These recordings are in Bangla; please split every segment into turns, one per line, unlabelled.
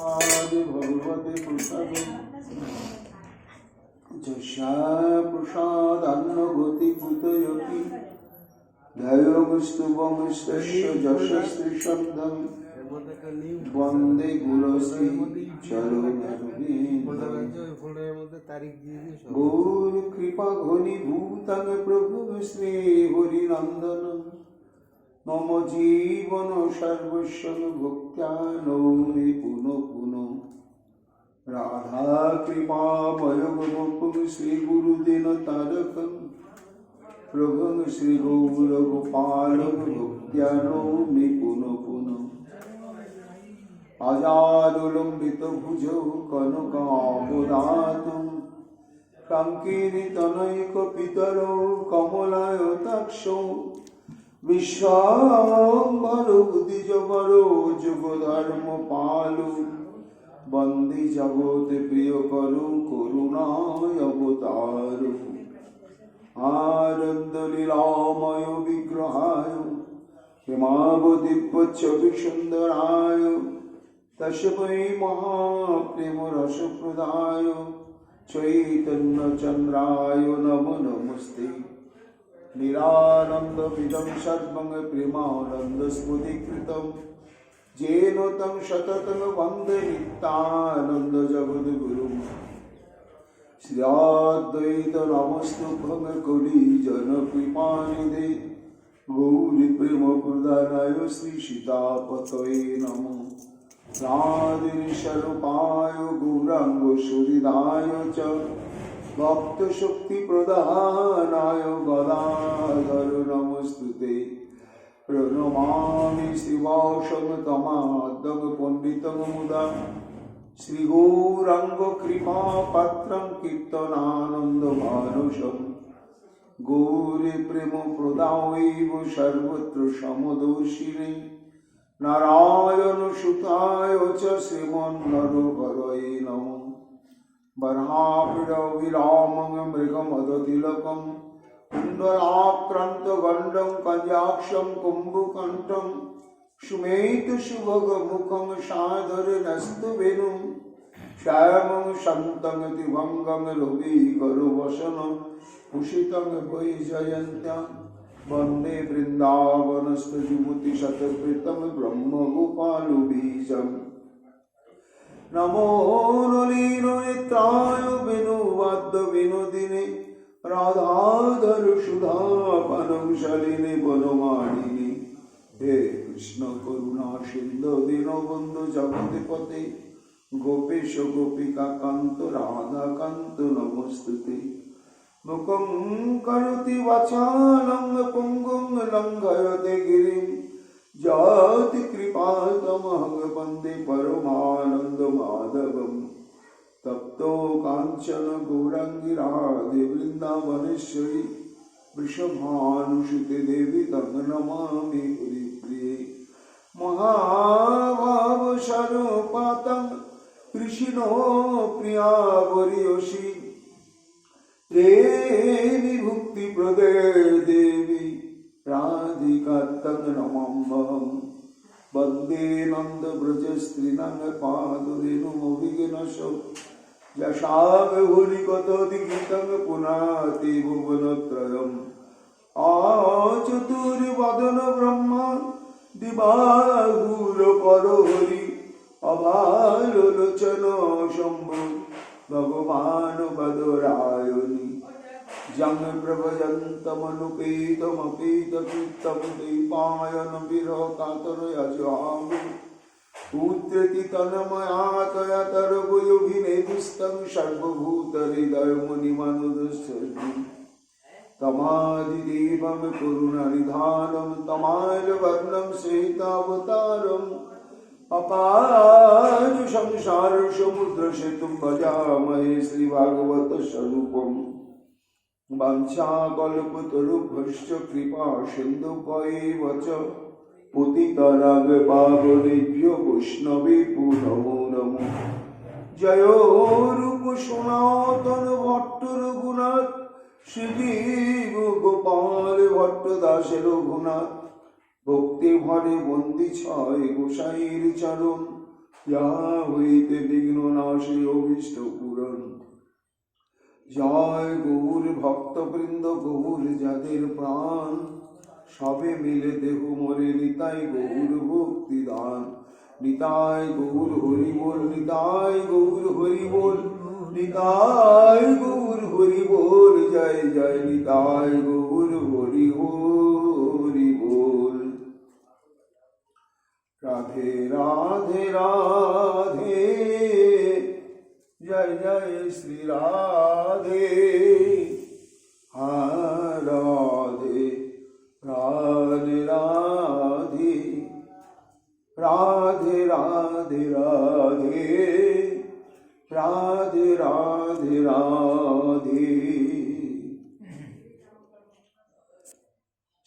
आदि भगवते प्रसादे যশা প্রসাদান্ন গতি ভূতয়তি ধ্যায়মস্তুবংস্তস্য যশস্ত্রীশব্দং বন্দে গুরুশ্রী চরণারবিন্দং গৌর কৃপা ঘনীভূতং প্রভু শ্রী হরিনন্দনং মম জীবন সর্বস্ব ভক্ত্যা নৌমি পুনঃ পুনঃ রাধা কৃপাময় গোপং শ্রী গুরুদিন তারকং প্রভুং শ্রী গৌর গোপাল ভক্ত্যা নৌমি পুনঃ পুনঃ আজানুলম্বিত ভুজৌ কনকাবদাতুং কাঙ্কিরিতনৈক পিতরৌ কমলায়তাক্ষৌ বিশ্বম্ভর বুদ্ধিজবর যুগধর্ম পালু বন্দে জগৎ প্রিয় করু করুণায় অবতার আনন্দ লীলাময় বিগ্রহায় হেমাবদিব্য ছবি সুন্দরায় তস্मै মহাপ্রেম রসপ্রদায় চৈতন্য চন্দ্রায় নমো নমস্তে নিরানন্দ বিদং সর্বং প্রেমানন্দ স্ফুটিকৃতম যেন তং সততং বন্দে নিত্যানন্দ জগদ্গুরুম শ্রী অদ্বৈত নমস্তুভ্যং কলি জন কৃপানিধে গৌরী প্রেম প্রদানায় শ্রী সীতাপতয়ে নমঃ রাধিনী স্বরূপায় গৌরাঙ্গ সুহৃদায় চ ভক্ত শক্তি প্রদানায় গদাধর নমস্তুতে প্রণমামি শিবাসং তমাদ্যং পণ্ডিতং মুদা শ্রী গৌরাঙ্গ কৃপা পাত্রং কীর্তনানন্দ মানসং গৌরী প্রেম প্রদায়ৈব সর্বত্র সমদর্শিনে নারায়ণ সুতায় চ শ্রীমন্নরহরয়ে নমঃ বর্হাপিড বিরামং মৃগমদতিলকং কুণ্ডলাক্রান্ত গণ্ডং কঞ্জাক্ষং কুম্ভকণ্ঠং সুমেতু শুভগ মুখং সাধরে নস্তু বেনুম শ্যামং শান্তং দিভঙ্গং রবিকরু বসনং উষিতং বৈজয়ন্ত্যং বন্দে বৃন্দাবনস্থ যুবতী শতকৃতম ব্রহ্ম গোপালু বীজম নমো নলিন নেত্রায় বেণুবাদ্য বিনোদিনে রাধাধর সুধা পানশালিনী বনমালিনী হে কৃষ্ণ করুণা সিন্ধু দীনবন্ধু জগৎপতে গোপেশ গোপিকা কান্ত রাধা কান্ত নমস্তুতে মুখং করোতি বাচালং পুঙ্গুং লঙ্ঘয়তে গিরিম যতি কৃপাতমহং বন্দে পরমানন্দ মাধবম তপ্তো কাঞ্চন গৌরাঙ্গী রাধে বৃন্দাবনেশ্বরী বৃষভানুসুতে দেবী তং নমামি হরিপ্রিয়ে মহাভাব স্বরূপাতং কৃষ্ণো প্রিয়া বরিয়সী দেবী ভুক্তি প্রদে দেবী রাধিকা তং নমাম্যহম বন্দে নন্দ ব্রজ স্ত্রীণং পাদরেণুমভিঘ্নশ যশাগ হরিকথোদিগীতং পুনাতি ভুবনত্রয়ম আচতুর্বদন ব্রহ্মা দিবাগুর পরহরি অবালোচন শম্ভু ভগবান বদরায়ণী জং প্রভজন্তমনুপেতমপেতকৃতম দীপায়ন বিরহ কাতরয়জামু পুত্রতি তন্ময়াতয়তরবয়োভিনেদুস্তং সর্বভূত হৃদয় মুনিমানুদস্যতি তমাদিদেবম করুণানিধানম তমালবর্ণম সহিতাবতারম অপার সংসার সমুদ্র সেতুম ভজামহে শ্রী ভাগবত স্বরূপম বাঞ্ছাকল্পতরুভ্যশ্চ কৃপা সিন্ধুভ্যেব চ পতিতানাং পাবনেভ্যো বৈষ্ণবেভ্যো নমো নমঃ জয় রূপ সনাতন ভট্ট রঘুনাথ শ্রীজীব গোপাল ভট্ট দাস রঘুনাথ ভক্তি ভরে বন্দি ছয় গোসাইর চরণ যা হইতে বিঘ্ন নাশে অভীষ্ট পূরণ। জয় গৌর ভক্তবৃন্দ, গৌর যাদের প্রাণ, সবে মিলে দেহ মরে নিতাই গৌর ভক্তি দান। নিতাই গৌর হরি বল, নিতাই গৌর হরি বল, নিতাই গৌর হরি বল, জয় জয় নিতাই গৌর হরি হরি বল। রাধে রাধে রাধে, জয় জয় শ্রী রাধে। রাধে রাধে রাধে, রাধে রাধে রাধে, রাধে রাধে রাধে।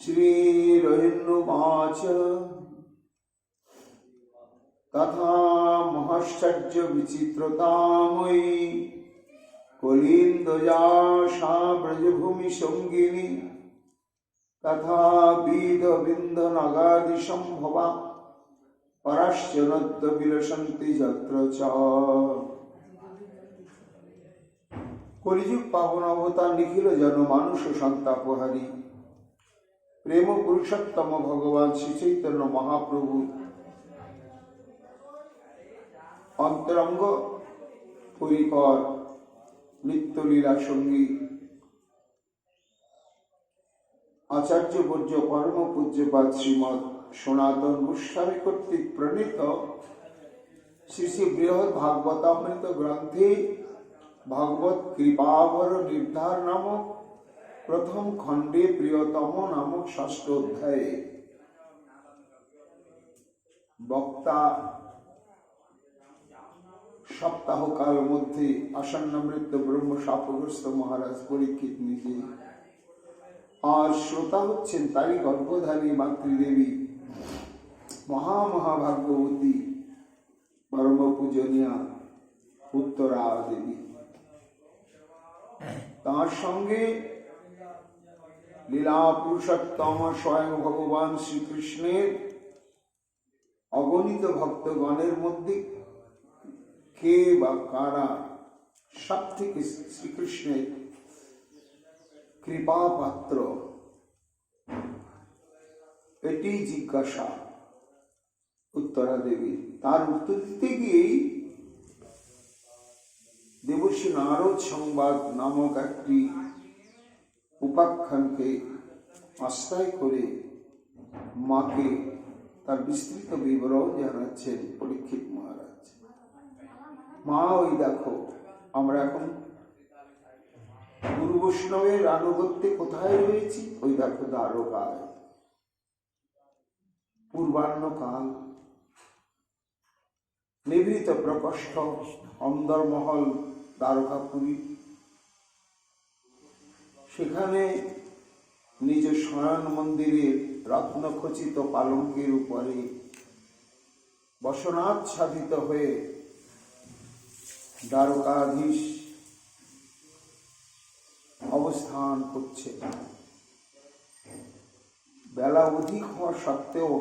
শ্রীরেণুবাচ তথা মহাশ্চর্য বিচিত্রতাময়ী কলিন্দজাসা ব্রজভূমি সঙ্গিনী, তথা বিধ বিন্ধ নাগাদি সম্ভবা পরাশ্চ নদ্য বিলসন্তি যত্র চ। কলিযুগ পাবন অবতার নিখিল জন মানুষ সন্তাপহারী প্রেম পুরুষোত্তম ভগবান শ্রী চৈতন্য মহাপ্রভু অন্তরঙ্গ পরিকর নিত্যলীলা সঙ্গী আচার্যবর্য পরম পূজ্যপাদ শ্রীমৎ সনাতন গোস্বামী কর্তৃক প্রণীত শ্রী শ্রী বৃহৎ ভাগবতামৃত গ্রন্থে ভাগবত কৃপাবর নির্ধার নামক প্রথম খণ্ডে প্রিয়তম নামক ষষ্ঠ অধ্যায়ে বক্তা সপ্তাহকাল মধ্যে আসন্ন মৃত্যু ব্রহ্ম শাপগ্রস্ত মহারাজ পরীক্ষিত নিজে, আর শ্রোতা হচ্ছেন তারই গর্ভধারী মাতৃদেবী মহাভাগ্যবতী পরম পূজনীয়া উত্তরা দেবী। তার সঙ্গে লীলা পুরুষোত্তম স্বয়ং ভগবান শ্রীকৃষ্ণের অগণিত ভক্তগণের মধ্যে কে বা কারা সব থেকে শ্রীকৃষ্ণের কৃপা পাত্র, এটি জিজ্ঞাসা উত্তরা দেবী। তার উত্তর দিতে গিয়েই দেবর্ষি নারদ সংবাদ নামক একটি উপাখ্যানকে আশ্রয় করে মাকে তার বিস্তৃত বিবরণ জানাচ্ছেন পরীক্ষিত মহারাজ। মা, ওই দেখো আমরা এখন গুরু বৈষ্ণবের আনুগত্যে কোথায় রয়েছি? ওই দেখো দ্বারকায়, পূর্বাহ্নকাল, নিভৃত প্রকোষ্ঠ, অন্দরমহল দ্বারকাপুরী। সেখানে নিজ শয়ন মন্দিরের রত্নখচিত পালঙ্কের উপরে বসনাচ্ছাদিত হয়ে দ্বারকাধীশ অবস্থান করছে। বেলা অধিক হওয়া সত্ত্বেও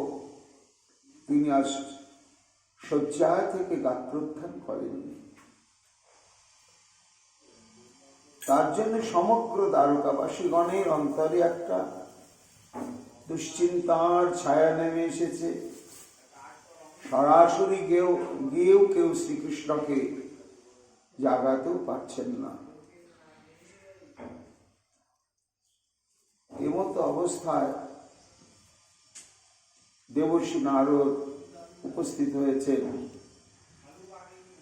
তিনি আজ শয্যা থেকে গাত্রোত্থান করেননি। তার জন্য সমগ্র দ্বারকাবাসীগণের অন্তরে একটা দুশ্চিন্তার ছায়া নেমে এসেছে। সরাসরি গিয়েও কেউ শ্রীকৃষ্ণকে জাগাতেও পারছেন না। এমতো অবস্থায় দেবর্ষি নারদ উপস্থিত হয়েছেন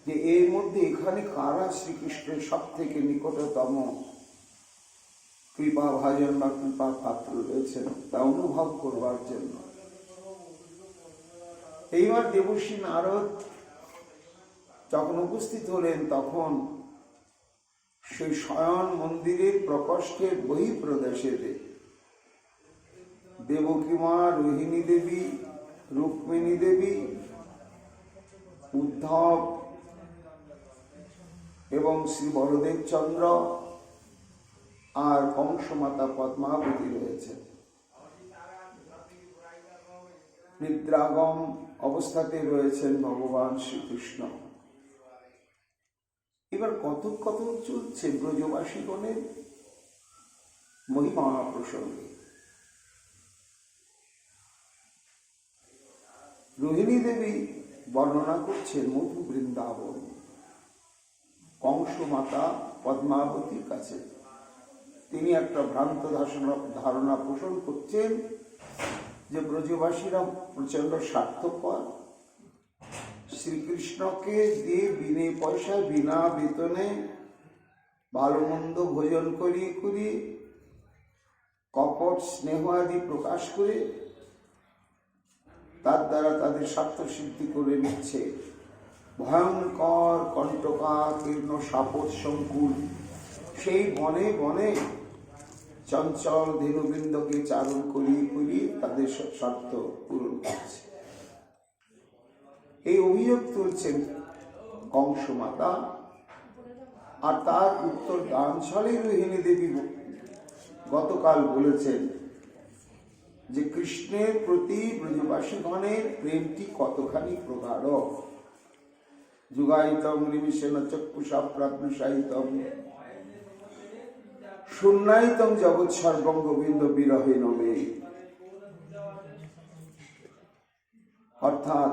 যে এর মধ্যে এখানে কারা শ্রীকৃষ্ণের সব থেকে নিকটতম কৃপা ভাজন বা কৃপা পাত্র রয়েছেন তা অনুভব করবার জন্য। এইবার দেবর্ষি নারদ যখন উপস্থিত হলেন, তখন সেই শয়ন মন্দিরের প্রকোষ্ঠের বহিঃপ্রদেশে দেবকী মা, রোহিণী দেবী, রুক্মিণী দেবী, উদ্ধব এবং শ্রী বলদেব চন্দ্র আর কংসমাতা পদ্মাবতী রয়েছে। নিদ্রাগম অবস্থাতে রয়েছেন ভগবান শ্রীকৃষ্ণ। এবার কতক কতক চলছে ব্রজবাসীগণের মহিমা প্রসঙ্গে। রোহিণী দেবী বর্ণনা করছেন মধু বৃন্দাবন। কংস মাতা পদ্মাবতীর কাছে তিনি একটা ভ্রান্ত ধারণা পোষণ করছেন যে ব্রজবাসীরা প্রচন্ড স্বার্থপর, শ্রীকৃষ্ণকে দিয়ে বিনে পয়সায় বিনা বেতনে ভালো মন্দ ভোজন করিয়ে করিয়ে কপট স্নেহ আদি প্রকাশ করে তার দ্বারা তাদের স্বার্থ সিদ্ধি করে নিচ্ছে। ভয়ঙ্কর কণ্টকাকীর্ণ সাপট সংকুল সেই বনে বনে চঞ্চল ধেনুবৃন্দকে চারণ করিয়ে করিয়ে তাদের স্বার্থ পূরণ করছে। এই অভিযোগ তুলছেন কংস মাতা, আর তার উত্তর দান ছলে রোহিণী দেবী গতকাল বলেছেন যে কৃষ্ণের প্রতি ব্রজবাসীগণের প্রেমটি কতখানি প্রগাঢ়। যুগায়িতম নিমিষেন চক্ষুষা প্রাজ্ঞসায়িতম শূন্যায়িতম জগৎ সর্বং গোবিন্দ বিরহে নমে। অর্থাৎ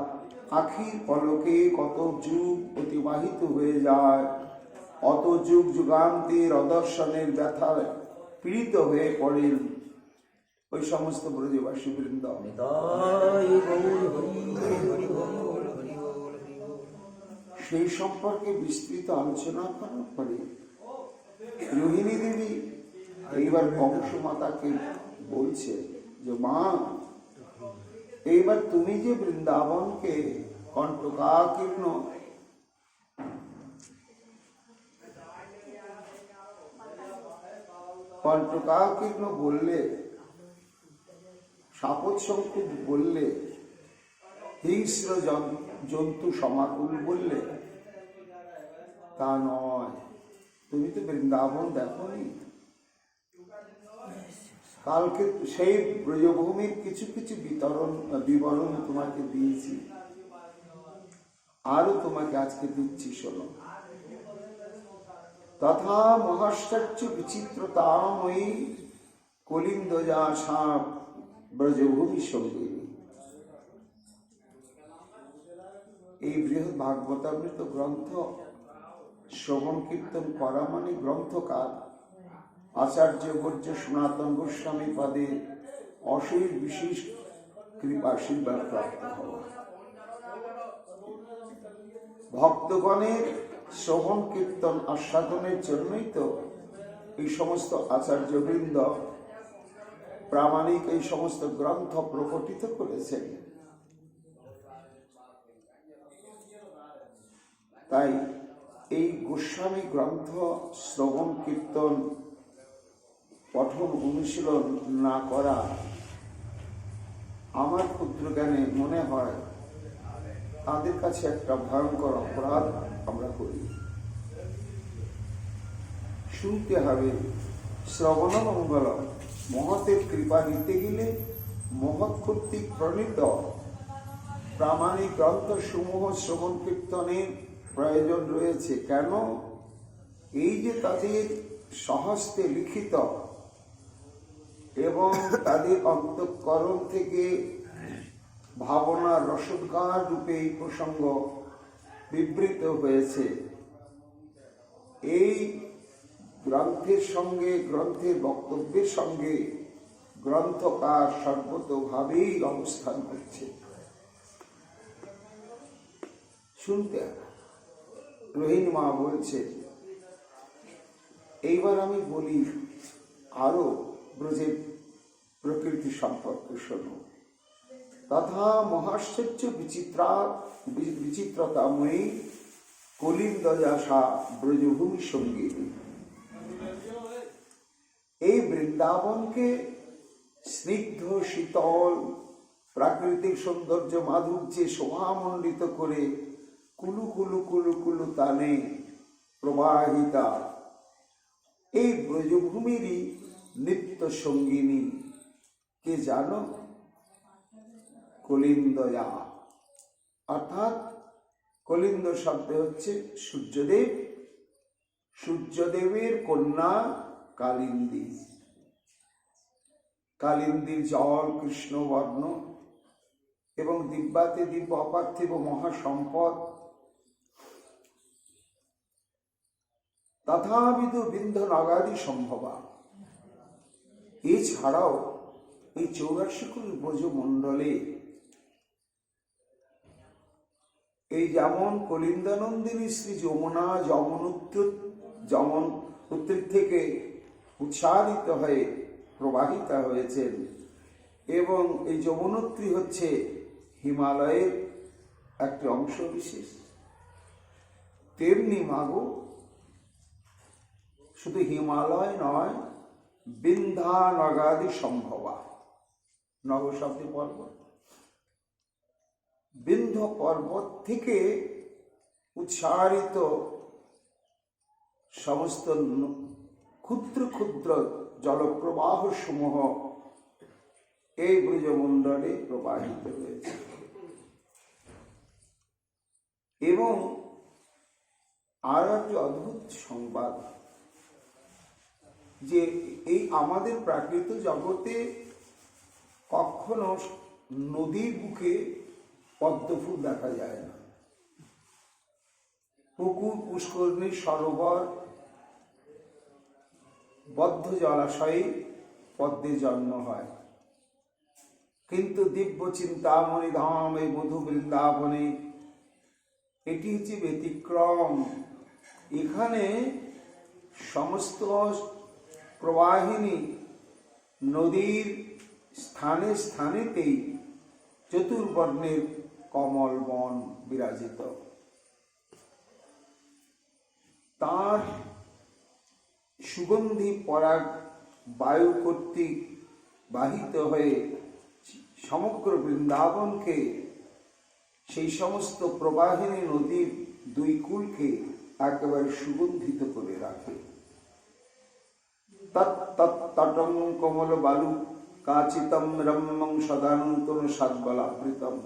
আখির পলকে কত যুগ অতিবাহিত হয়ে যায়, অত যুগ যুগান্তের অদর্শনের ব্যথায় পীড়িত হয়ে পড়েন ওই সমস্ত ব্রজবাসী বৃন্দ। সেই সম্পর্কে বিস্তৃত আলোচনা করার পরে রোহিণী দেবী এইবার কংস মাতাকে বলছে যে মা, এইবার তুমি যে বৃন্দাবনকে কণ্টকাকীর্ণ বললে, সাপত সংকুল বললে, হিংস্র জন্তু সমাকুল বললে, তা নয়। তুমি তো বৃন্দাবন দেখোনি। কালকে সেই ব্রজভূমির কিছু কিছু বিবরণ তোমাকে দিয়েছি, আরো তোমাকে আজকে দিচ্ছি, শোনো। তথা মহাশ্চর্য বিচিত্রতাময়ী কলিন্দজা সাপ ব্রজভূমি সঙ্গে। এই বৃহৎ ভাগবতামৃত গ্রন্থ শ্রবণ কীর্তন করা মানে গ্রন্থকার আচার্য বর্য সনাতন গোস্বামী পদে অশেষ বিশেষ কৃপাশীর্বাদ প্রাপ্ত হওয়া। ভক্তগণের শ্রবণ কীর্তন আস্বাদনের জন্যই তো এই সমস্ত আচার্যবৃন্দ প্রামাণিক এই সমস্ত গ্রন্থ প্রকটিত করেছেন। তাই এই গোস্বামী গ্রন্থ শ্রবণ কীর্তন পঠন অনুশীলন না করা আমার ক্ষুদ্র জ্ঞানে মনে হয় তাদের কাছে একটা ভয়ঙ্কর অপরাধ আমরা করি। শুনতে হবে শ্রবণ মঙ্গল, মহতের কৃপা নিতে গেলে মহৎ কর্তৃক প্রণীত প্রামাণিক গ্রন্থ সমূহ শ্রবণ কীর্তনের প্রয়োজন রয়েছে। কেন? এই যে তাদের স্বহস্তে লিখিত এবং তাদের অন্তঃকরণ থেকে ভাবনা রসোদ্গার রূপে এই প্রসঙ্গ বিবৃত হয়েছে। এই গ্রন্থের সঙ্গে, গ্রন্থের বক্তব্যের সঙ্গে গ্রন্থকার সর্বতোভাবেই অবস্থান করছে। শুনতে রোহিণী মা বলছে, এইবার আমি বলি আরো ব্রজের প্রকৃতি সম্পর্কে শোনো। তথা মহাশ্চর্য বিচিত্রতাময়ী কলিন্দজাসা ব্রজভূমি সঙ্গী। এই বৃন্দাবনকে স্নিগ্ধ শীতল প্রাকৃতিক সৌন্দর্য মাধুর্যে শোভামণ্ডিত করে কুলু কুলু কুলু কুলু তানে প্রবাহিতা এই ব্রজভূমিরই নিত্য সঙ্গিনী কে জানো? কলিন্দজা, অর্থাৎ কলিন্দ শব্দ হচ্ছে সূর্যদেব, সূর্যদেবের কন্যা কালিন্দী। কালিন্দীর জল কৃষ্ণবর্ণ এবং দিব্যাতে দিব্য অপার্থিব মহাসম্পদ। তথাবিধ বিন্ধ নগাদি সম্ভবা। এছাড়াও এই 84 কোটি ব্রজমণ্ডলে এই যেমন কলিন্দানন্দিনী শ্রী যমুনা যমন উত্তর থেকে উচ্ছারিত হয়ে প্রবাহিত হয়েছেন এবং এই যমুনোত্রী হচ্ছে হিমালয়ের একটি অংশ বিশেষ, তেমনি মাগো শুধু হিমালয় নয়, বিন্ধ্যা নগাদি সম্ভবা। নগ শব্দে পর্বত, বিন্ধ্য পর্বত থেকে উচ্ছারিত সমস্ত ক্ষুদ্র ক্ষুদ্র জলপ্রবাহ সমূহ এই ব্রজমণ্ডলে প্রবাহিত হয়েছে। এবং আরো একটি অদ্ভুত সংবাদ যে এই আমাদের প্রাকৃত জগতে কখনো নদীর বুকে পদ্মফুল দেখা যায় না। পুকুর, পুষ্করিণী, সরোবর, বদ্ধ জলাশয়ে পদ্মের জন্ম হয়। কিন্তু দিব্য চিন্তামণি ধাম এই মধু বৃন্দাবনে এটি হচ্ছে ব্যতিক্রম। এখানে সমস্ত প্রবাহিনী নদীর স্থানে স্থানেতেই চতুর্বর্ণের কমল বন বিরাজিত। তার সুগন্ধি পরাগ বায়ু কর্তৃক বাহিত হয়ে সমগ্র বৃন্দাবনকে, সেই সমস্ত প্রবাহিনী নদীর দুই কূলকে একেবারে সুগন্ধিত করে রাখে। তটং কমল বালু কাচিতম রম্যং সদানন্তন সাদবলাবৃতম।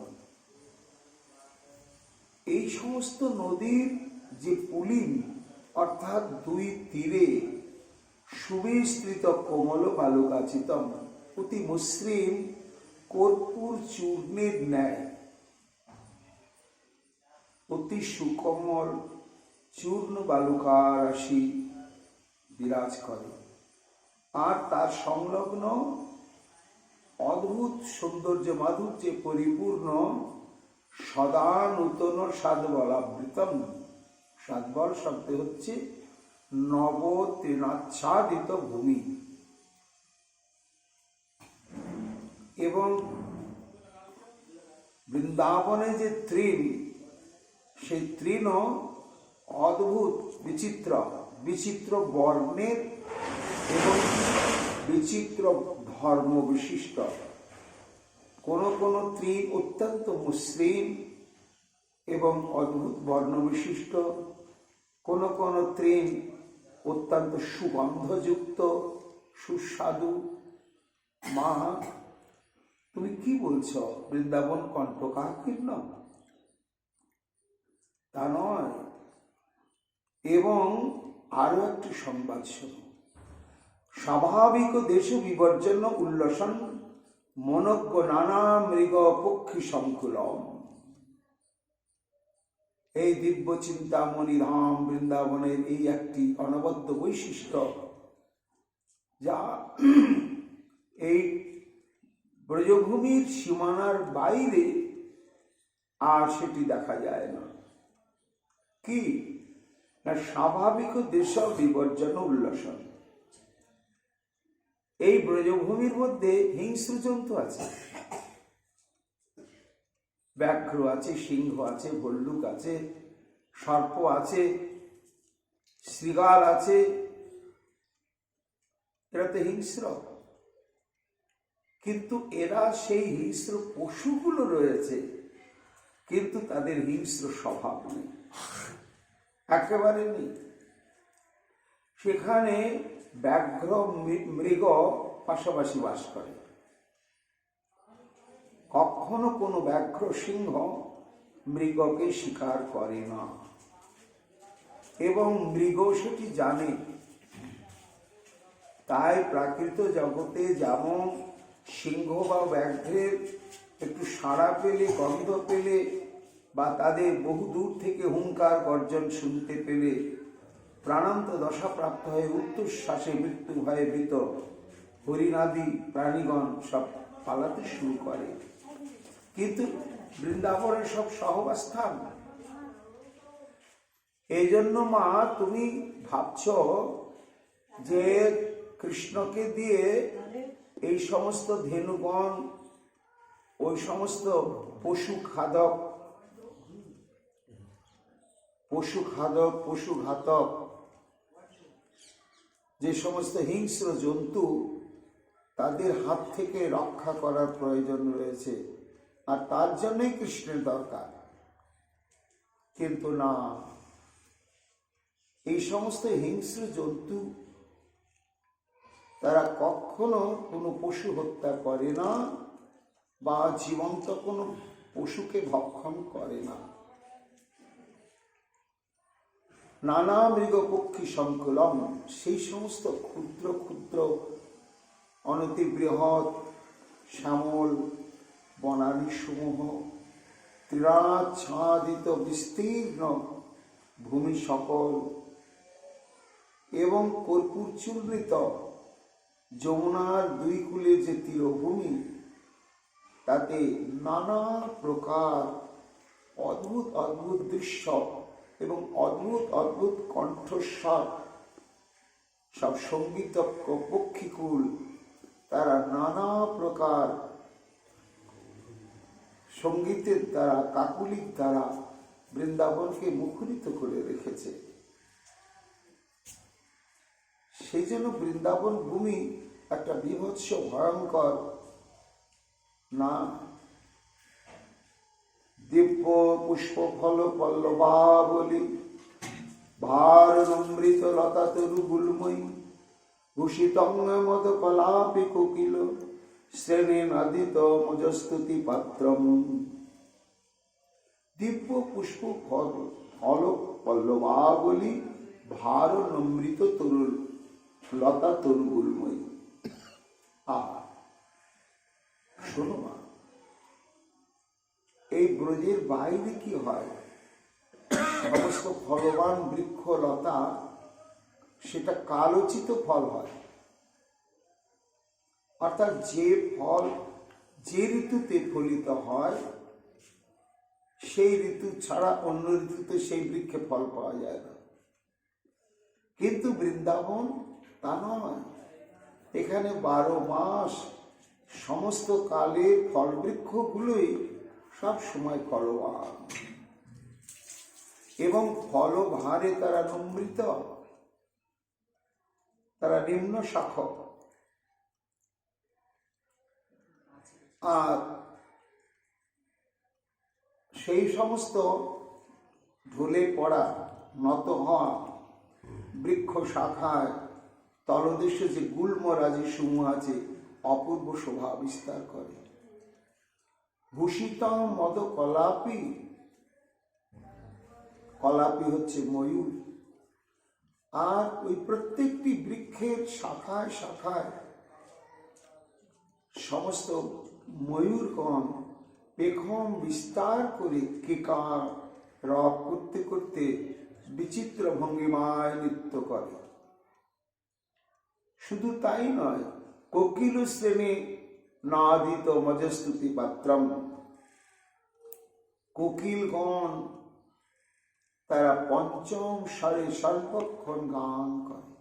এই সমস্ত নদীর যে পুলিন অর্থাৎ দুই তীরে সুবিস্তৃত কোমল বালু কাচিতম, অতি মসৃণ কর্পূর চূর্ণের ন্যায় অতি সুকোমল চূর্ণ বালুকা রাশি বিরাজ করে। আর তার সংলগ্ন অদ্ভুত সৌন্দর্য মাধুর্যে পরিপূর্ণ সদা নূতন সাদবলাবৃতম। সাদবল শব্দ হচ্ছে নব তৃণাচ্ছাদিত ভূমি। এবং বৃন্দাবনে যে তৃণ, সেই তৃণ অদ্ভুত বিচিত্র বিচিত্র বর্ণের এবং বিচিত্র ধর্ম বিশিষ্ট। কোন কোন তৃণ অত্যন্ত মসৃণ এবং অদ্ভুত বর্ণ বিশিষ্ট, কোন কোন তৃণ অত্যন্ত সুগন্ধযুক্ত সুস্বাদু। মা, তুমি কি বলছো? বৃন্দাবন কণ্টকাকীর্ণ? তা নয়। এবং আরো একটি সংবাদ শোনো। স্বাভাবিক দেশ বিবর্জন উল্লসন মনজ্ঞ নানা মৃগ পক্ষী সংকুলম। এই দিব্য চিন্তামণি ধাম বৃন্দাবনের এই একটি অনবদ্য বৈশিষ্ট্য, যা এই ব্রজভূমির সীমানার বাইরে আর সেটি দেখা যায় না। কি না, স্বাভাবিক দেশ বিবর্জন উল্লসন। এই ব্রজভূমির মধ্যে হিংস্র জন্তু আছে, ব্যাঘ্র আছে, সিংহ আছে, ভল্লুক আছে, সর্প আছে, শৃগাল আছে। এরা তো হিংস্র, কিন্তু এরা সেই হিংস্র পশুগুলো রয়েছে, কিন্তু তাদের হিংস্র স্বভাব নেই, একেবারে নেই। সেখানে ব্যাঘ্র মৃগ পাশাপাশি বাস করে। কখনো কোনো ব্যাঘ্র সিংহ মৃগকে শিকার করে না, এবং মৃগ সেটি জানে। তাই প্রাকৃত জগতে যেমন সিংহ বা ব্যাঘ্রের একটু সাড়া পেলে, গন্ধ পেলে, বা তাদের বহু দূর থেকে হুঙ্কার গর্জন শুনতে পেলে প্রাণান্ত দশাপ্রাপ্ত হয়ে উচ্চশ্বাসে মৃত্যু ভয়ে ভীত হরিণাদি প্রাণীগণ সব পালাতে শুরু করে। কিন্তু বৃন্দাবনের সব সহবাস্থান। এই জন্য মা, তুমি ভাবছ যে কৃষ্ণকে দিয়ে এই সমস্ত ধেনুগণ, ওই সমস্ত পশুঘাতক যে সমস্ত হিংস্র জন্তু, তাদের হাত থেকে রক্ষা করার প্রয়োজন রয়েছে, আর তার জন্যই কৃষ্ণের দরকার। কিন্তু না, এই সমস্ত হিংস্র জন্তু তারা কখনো কোনো পশু হত্যা করে না, বা জীবন্ত কোনো পশুকে ভক্ষণ করে না। নানা মৃগ পক্ষী সংকুলম, সেই সমস্ত ক্ষুদ্র ক্ষুদ্র অনতি বৃহৎ শ্যামল বনানী সমূহ, তীরাচ্ছাদিত বিস্তীর্ণ ভূমি সকল, এবং কর্পূর চূর্ণিত যমুনার দুই কূলে যে তীরভূমি, তাতে নানা প্রকার অদ্ভুত অদ্ভুত দৃশ্য এবং অদ্ভুত অদ্ভুত কণ্ঠস্বর, সব সঙ্গীতজ্ঞ পক্ষীকুল, তারা নানা প্রকার সঙ্গীতের দ্বারা, কাকুলির দ্বারা বৃন্দাবনকে মুখরিত করে রেখেছে। সেই জন্য বৃন্দাবন ভূমি একটা বীভৎস ভয়ঙ্কর না। দিব্য পুষ্প ফল পল্লবাবলি, ভার নম্রিত লতা তরু গুলময়ী, ভূষিতঙ্গ মদ কলাপি কোকিল, শ্রেণী নাদিত মজস্তুতি পাত্রম। দিব্য পুষ্প ফল পল্লবাবলি, ভার নম্রিত তরুর লতা তরু গুলময়ী। শোনো মা, এই ব্রজের বাইরে কি হয়? সমস্ত ফলবান বৃক্ষ লতা, সেটা কালোচিত ফল হয়। অর্থাৎ যে ফল যে ঋতুতে ফলিত হয়, সেই ঋতু ছাড়া অন্য ঋতুতে সেই বৃক্ষে ফল পাওয়া যায় না। কিন্তু বৃন্দাবন তা নয়, এখানে 12 মাস সমস্ত কালের ফল বৃক্ষগুলোই সব সময় ফলবান, এবং ফলভারে তারা নম্রিত, তারা নিম্ন শাখ। আর সেই সমস্ত ঢলে পড়া, নত হওয়া বৃক্ষ শাখায় তলদেশে যে গুল্মরাজি সমূহ আছে, অপূর্ব শোভা বিস্তার করে। ভূষিত মদ কলাপি, কলাপি হচ্ছে ময়ূর। আর ওই প্রত্যেকটি বৃক্ষের শাখায় শাখায় সমস্ত ময়ূরগণ পেখম বিস্তার করে কেকার রব করতে করতে বিচিত্র ভঙ্গিমায় নৃত্য করে। শুধু তাই নয়, কোকিল শ্রেণী নাদিত মজস্তুতি পাত্রম, কোকিলগণ তারা পঞ্চম স্বরে সর্বক্ষণ গান করে।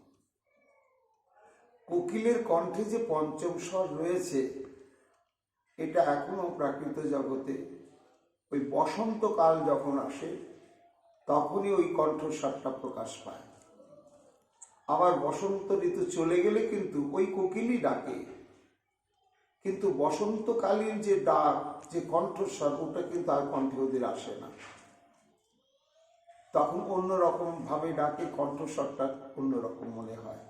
কোকিলের কণ্ঠে যে পঞ্চম স্বর রয়েছে, এটা এখনো প্রাকৃত জগতে ওই বসন্তকাল যখন আসে, তখনই ওই কণ্ঠস্বরটা প্রকাশ পায়। আবার বসন্ত ঋতু চলে গেলে কিন্তু ওই কোকিলই ডাকে, কিন্তু বসন্তকালীন যে ডাক, যে কণ্ঠস্বর, ওটা কিন্তু আর কণ্ঠে ওদের আসে না। তখন অন্যরকম ভাবে ডাকে, কণ্ঠস্বরটা অন্যরকম মনে হয়।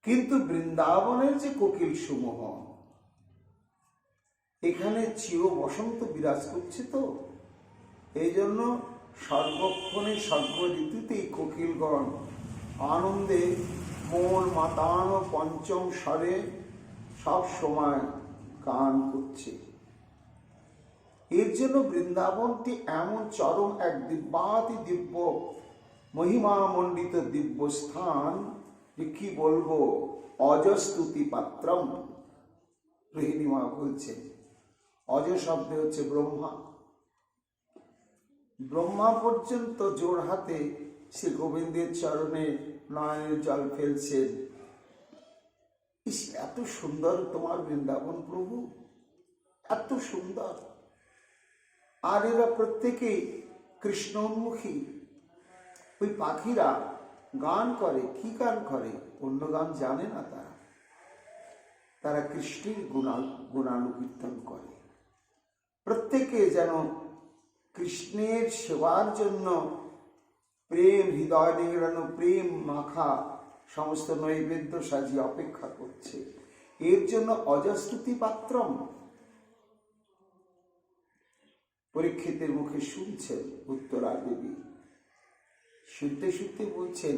কিন্তু বৃন্দাবনের যে কোকিল সমূহ, এখানে চির বসন্ত বিরাজ করছে, তো এই জন্য সর্বক্ষণে সর্ব ঋতুতেই কোকিলগণ আনন্দে মন মাতানো পঞ্চম স্বরে সব সময় গান করছে। এর জন্য বৃন্দাবনটি এমন চরম এক দিব্যাতি দিব্য মহিমা মণ্ডিত দিব্য স্থান যে কি বলবো, অজস্তুতি পাত্রম। রোহিণীমা বলছেন অজ শব্দ হচ্ছে ব্রহ্মা। ব্রহ্মা পর্যন্ত জোর হাতে শ্রী গোবিন্দের চরণে নয়নের জল ফেলছেন। এত সুন্দর তোমার বৃন্দাবন প্রভু, এত সুন্দর। আর এরা প্রত্যেকেই কৃষ্ণোন্মুখী। ওই পাখিরা গান করে, কি গান করে? অন্য গান জানে না তারা, তারা কৃষ্ণের গুণানুকীর্তন করে। প্রত্যেকে যেন কৃষ্ণের সেবার জন্য প্রেম হৃদয় নিংড়ানো, প্রেম মাখা সমস্ত নৈবেদ্য সাজিয়ে অপেক্ষা করছে। এর জন্য অজস্তুতি পাত্রম। পরীক্ষিতের মুখে শুনছেন উত্তরা দেবী, শুনতে শুনতে বলছেন,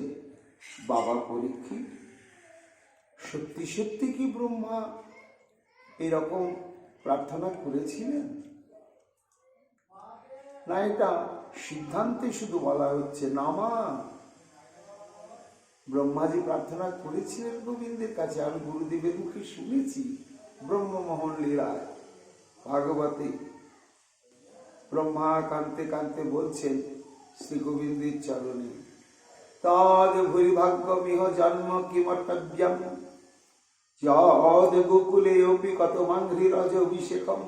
বাবা পরীক্ষিত, সত্যি সত্যি কি ব্রহ্মা এরকম প্রার্থনা করেছিলেন? না এটা সিদ্ধান্তে শুধু বলা হচ্ছে? না মা, ব্রহ্মাজি প্রার্থনা করেছিলেন গোবিন্দের কাছে। আমি গুরুদেবের মুখে শুনেছি ব্রহ্মমোহন লীলায় ভাগবতে। ব্রহ্মা কাঁদতে কাঁদতে বলছেন শ্রী গোবিন্দের চরণে, তদ ভূরিভাগ্যমিহ জন্ম কিমর্তব্যম যদ গোকুলে অপি কতমাংঘ্রি রজ অভিষেকম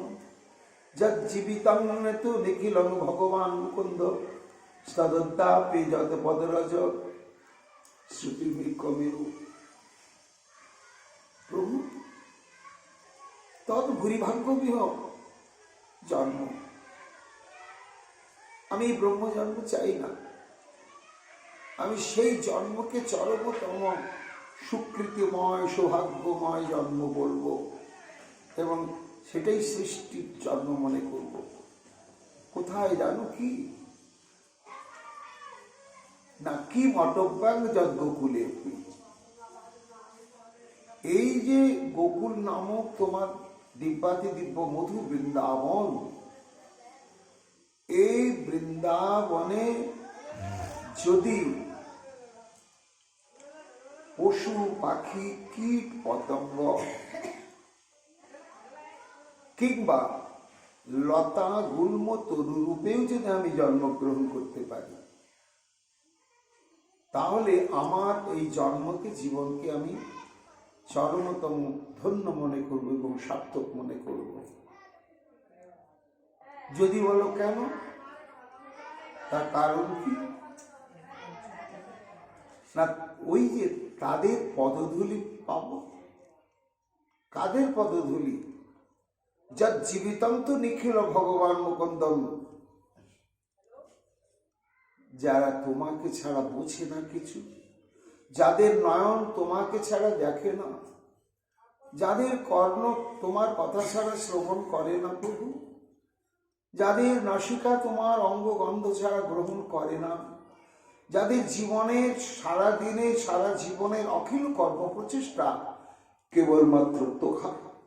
যজ্জীবিতং তু নিখিলং ভগবান মুকুন্দ স্তদত্তাপি যত পদরজ শ্রুতিবৃক্ষমেরু। প্রভু, তদ ভূরিভাগ্যমিহ জন্ম, আমি ব্রহ্ম জন্ম চাই না। আমি সেই জন্মকে চরমতম সুকৃতিময় সৌভাগ্যময় জন্ম বলবো এবং সেটাই সৃষ্টির জন্ম মনে করব। কোথায় জানো কি না, কি মটব্যাং যদ গোকুলে। এই যে গোকুল নামক তোমার দিব্যাতি দিব্য মধু বৃন্দাবন, এই বৃন্দাবনে যদি পশু পাখি কীট পতঙ্গ কিংবা লতা গুল্ম তরু রূপেও যদি আমি জন্মগ্রহণ করতে পারি, তাহলে আমার এই জন্মকে জীবনকে আমি চরমতম ধন্য মনে করব এবং সার্থক মনে করব। যদি বলো কেন, তার কারণ কি না, ওই যে তাদের পদধূলি পাব। কাদের পদধূলি? যদ জীবিতম তো নিখিল ভগবান মুকুন্দম, যারা তোমাকে ছাড়া বোঝে না কিছু, যাদের নয়ন তোমাকে ছাড়া দেখে না, যাদের কর্ণ তোমার কথা ছাড়া শ্রবণ করে না প্রভু, যাদের নাসিকা তোমার অঙ্গ গন্ধ ছাড়া গ্রহণ করে না, যাদের জীবনের সারা দিনে সারা জীবনের অখিল কর্ম প্রচেষ্টা কেবলমাত্র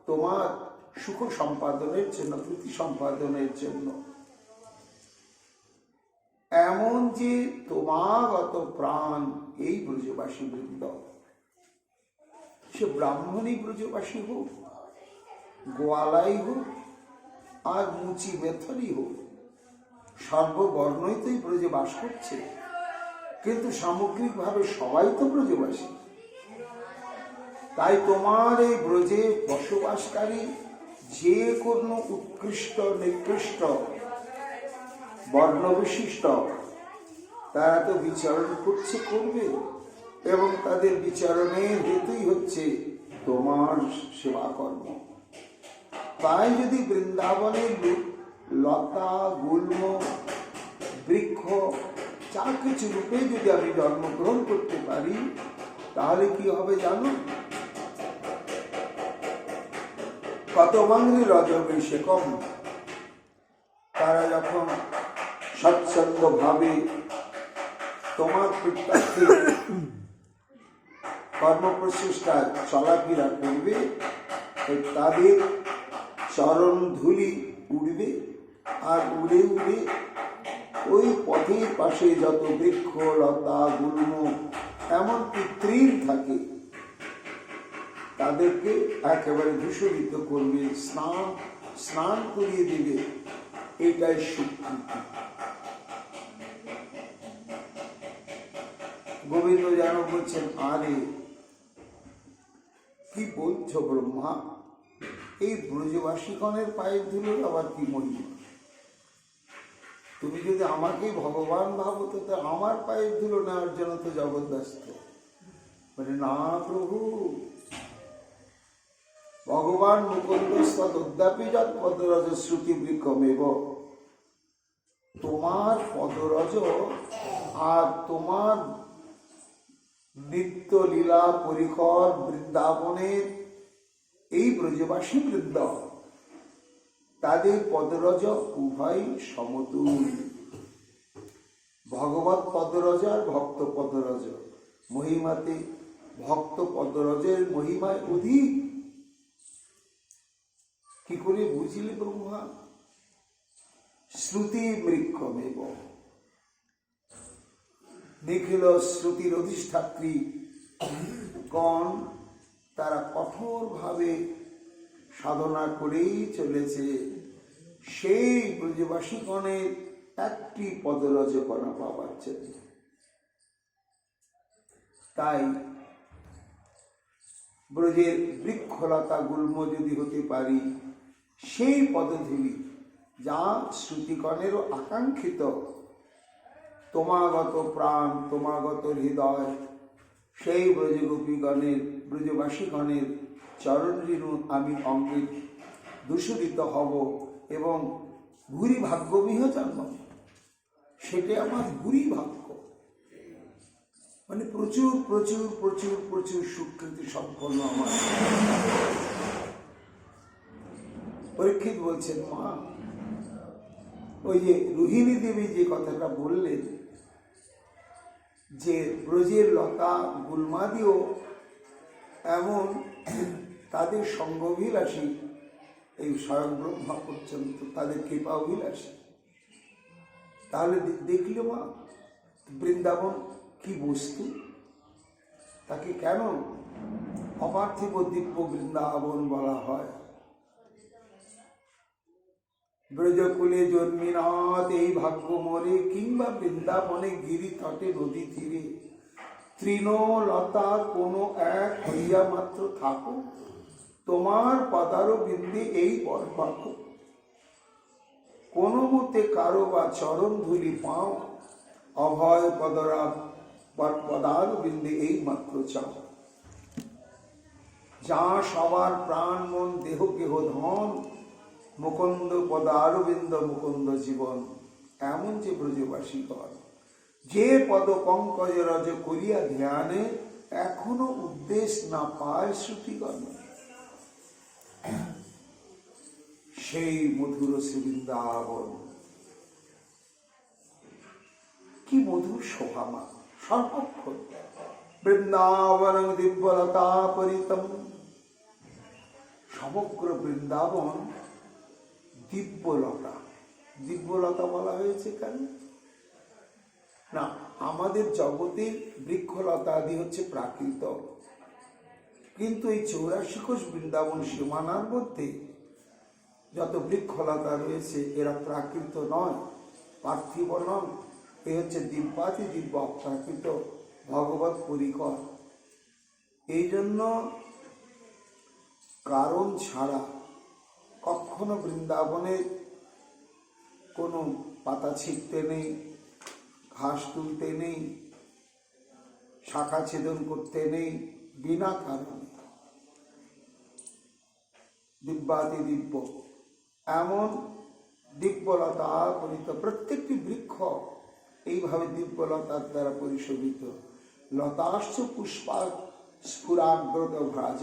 তোমার সুখ সম্পাদনের জন্য, প্রীতি সম্পাদনের জন্য, এমন যে তোমাগত প্রাণ এই ব্রজবাসী বৃন্দ, সে ব্রাহ্মণী ব্রজবাসী হোক, গোয়ালাই হোক, আর মুচি মেথরি হোক, সর্ববর্ণই তো এই ব্রজে বাস করছে, কিন্তু সামগ্রিকভাবে সবাই তো ব্রজবাসী। তাই তোমার এই ব্রজে বসবাসকারী যে কোনো উৎকৃষ্ট নিকৃষ্ট বর্ণ বিশিষ্ট তারা তো বিচরণ করবে, এবং তাদের বিচরণের হেতুই হচ্ছে তোমার সেবা কর্ম। তাই যদি বৃন্দাবনের লতা গুল্ম বৃক্ষ যা কিছু রূপে যদি আমি জন্মগ্রহণ করতে পারি, তাহলে কি হবে জানো? কত মাংরি রজবেশে কম, তারা যখন সৎসঙ্গ ভাবে তোমার প্রত্যক্ষে কর্মপ্রচেষ্টা চলাফেরা করবে, তাদের চরণ ধুলি উড়বে, আর উড়ে উড়ে ওই পথের পাশে যত বৃক্ষ লতা গুল্ম এমনকি তৃণ থাকে তাদেরকে একেবারে দূষিত করবে, স্নান করিয়ে দেবে। এটাই স্বীকৃতি। গোবিন্দ যেন বলছেন, আরে কি বলছো ব্রহ্মা, এই ব্রজবাসীগণের পায়ের ধুলোর আবার কি মহিমা? তুমি যদি আমাকে ভগবান ভাবো তো আমার পায়ের ধুলো নেওয়ার জন্য তো জবরদস্ত। মানে না প্রভু, ভগবান মুকুন্দ তদ্যাপি যৎ পদরজ শ্রুতি বৃক্ষমেব, তোমার পদরজ আর তোমার নিত্য লীলা পরিকর বৃন্দাবনের এই ব্রজবাসী বৃন্দ, তাদের পদরজ উভয় সমতুল। ভগবত পদরজ আর ভক্ত পদরজ মহিমাতে ভক্ত পদরজের মহিমায় অধিক। কি করে বুঝিলে ব্রহ্মা? শ্রুতি বৃক্ষমেব, নিখিল শ্রুতির অধিষ্ঠাত্রী গণ তারা কঠোরভাবে সাধনা করেই চলেছে, সেই ব্রজবাসীগণের একটি পদরজ কণা পাওয়ার জন্য। তাই ব্রজের বৃক্ষলতা গুল্ম যদি হতে পারি, সেই পদধূলি যা শ্রুতিগণেরও আকাঙ্ক্ষিত, তোমাগত প্রাণ তোমাগত হৃদয়, সেই ব্রজগোপীগণের ব্রজবাসীগণের চরণ ঋণু আমি অঙ্গে দূষিত হব এবং ভুরি ভাগ্যবিহ জন্ম, সেটা আমার ভুরি ভাগ্য। মানে প্রচুর প্রচুর প্রচুর প্রচুর স্বীকৃতি সম্পন্ন আমার। পরীক্ষিত বলছেন, মা ওই যে রোহিণী দেবী যে কথাটা বললেন, যে ব্রজের লতা গুল্মাদিও এমন তাদের সঙ্গভিলাষী, এই স্বয়ং ব্রহ্মা পর্যন্ত তাদের কৃপা অভিলাষী। তাহলে দেখলে মা, বৃন্দাবন কি বস্তু, তাকে কেন অপার্থিব দিব্য বৃন্দাবন বলা হয়? ব্রজকুলে জন্মিনাথ এই ভাগ্য মরে, কিংবা বৃন্দাবনে গিরি তটে নদী তীরে, তৃণলতা কোনো এক হইয়া মাত্র থাকো, তোমার পদার বিন্দে এই বরপাক, কোনো মতে কারো বা চরণ ধুলি পাও, অভয় পদরা পদার বিন্দে এই মাত্র চাও। যা সবার প্রাণ মন দেহ কেহ ধন, মুকুন্দ পদারবিন্দ মুকুন্দ জীবন। এমন যে ব্রজবাসীগণ যে পদ পঙ্কজ রজ করিয়া ধ্যানে, এখনো উদ্দেশ না পায় শ্রুতিগণ, সেই মধুর শ্রী বৃন্দাবন। কি মধুর শোভামা, সর্বক্ষণ বৃন্দাবন দিব্যলতা পরিতম। সমগ্র বৃন্দাবন দিব্যলতা। দিব্যলতা বলা হয়েছে কেন না, আমাদের জগতের বৃক্ষলতা আদি হচ্ছে প্রাকৃত, কিন্তু এই 84 কোষ বৃন্দাবন সীমানার মধ্যে যত বৃক্ষলতা রয়েছে এরা প্রাকৃত নয়, পার্থিব নয়। এ হচ্ছে দিব্যাতি দিব্য অপ্রাকৃত ভগবত পরিকর। এই জন্য কারণ ছাড়া কখনো বৃন্দাবনে কোনো পাতা ছিঁড়তে নেই, ঘাস তুলতে নেই, শাখা ছেদন করতে নেই, বিনা কারণে। দিব্যাতি দিব্য এমন দিব্যলতা পরিত, প্রত্যেকটি বৃক্ষ এইভাবে দিব্যলতার দ্বারা পরিশোভিত। লতাশ্চ পুষ্পা স্ফুরাগ্রত ভ্রাজ,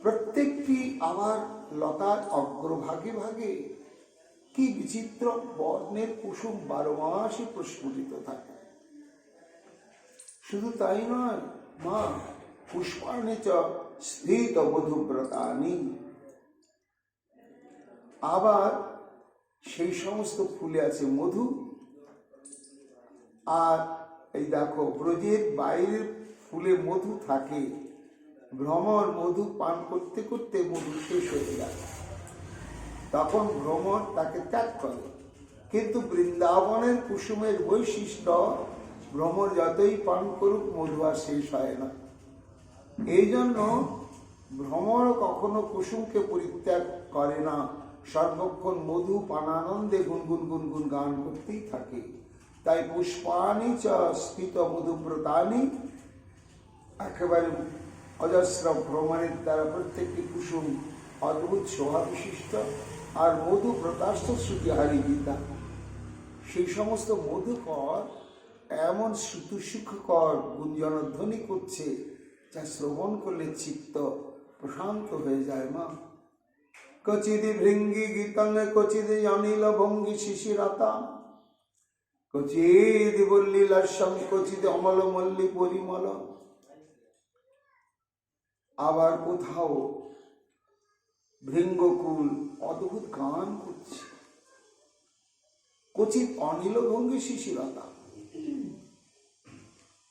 প্রত্যেকটি আবার লতার অগ্রভাগে ভাগে কি বিচিত্র বর্ণের কুসুম 12 মাসই প্রস্ফুটিত থাকে। শুধু তাই নয়, মা পুষ্পাণি চ স্থিত মধুব্রতানি, আবার সেই সমস্ত ফুলে আছে মধু। আর এই দেখো, ব্রজের বাইরের ফুলে মধু থাকে, ভ্রমর মধু পান করতে করতে মধু শেষ হয়ে যায়, তখন ভ্রমর তাকে ত্যাগ করে। কিন্তু বৃন্দাবনের কুসুমের বৈশিষ্ট্য, ভ্রমর যতই পান করুক মধু আর শেষ হয় না। এই জন্য ভ্রমর কখনো কুসুমকে পরিত্যাগ করে না, সর্বক্ষণ মধু পানানন্দে গুনগুন গুনগুন গান করতেই থাকে। তাই পুষ্পাণি চ স্থিত মধুব্রতানি, একেবারে অজস্র ভ্রমণের দ্বারা প্রত্যেকটি কুসুম অদ্ভুত শোভা বিশিষ্ট। আর মধুব্রতাস্থ শ্রুতিহারি গীতা, সেই সমস্ত মধুকর এমন শ্রুতিসুখকর গুঞ্জনধ্বনি করছে, যা শ্রবণ করলে চিত্ত প্রশান্ত হয়ে যায়। মা কচিদি ভৃঙ্গি গীতং কচিদি অনিল ভঙ্গি শিশিরতা, কচিদি বল্লীলাস্যং কচিদি অমল মল্লী পরিমল। আবার কোথাও ভৃঙ্গকুল অদ্ভুত গান করছে, কচিত অনিল ভঙ্গি শিশিরতা,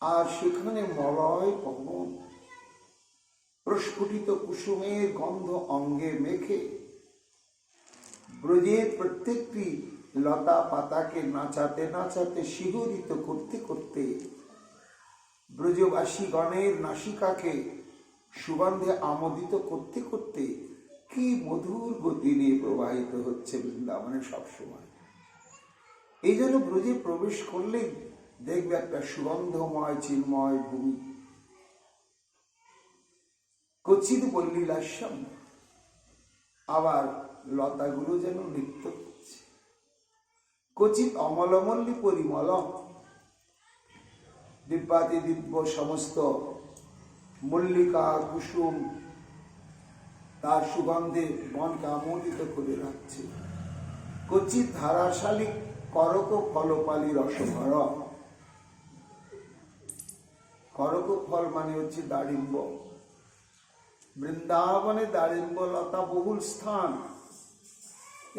আর সেখানে মলয় পবন প্রস্ফুটিত কুসুমের গন্ধ অঙ্গে মেখে ব্রজের প্রত্যেকটি লতা পাতাকে নাচাতে নাচাতে শিহরিত করতে করতে ব্রজবাসী গণের নাসিকাকে সুগন্ধে আমোদিত করতে করতে কি মধুর গতি নিয়ে প্রবাহিত হচ্ছে বৃন্দাবনে সবসময়। এই জন্য ব্রজে প্রবেশ করলেই দেখবে একটা সুগন্ধময় চিন্ময় ভূমি। কচিত বল্লীলাস্যম, আবার লতাগুলো যেন নৃত্য করছে। কচিত অমলমল্লী পরিমল, দিব্যাতি দিব্য সমস্ত মল্লিকা কুসুম তার সুগন্ধে মনকে আমোদিত করে রাখছে। কচিত ধারাশালী করক ফলপালি রসভর, করক ফল মানে হচ্ছে দারিম্ব। বৃন্দাবনে দারিম্ব লতা বহুল স্থান,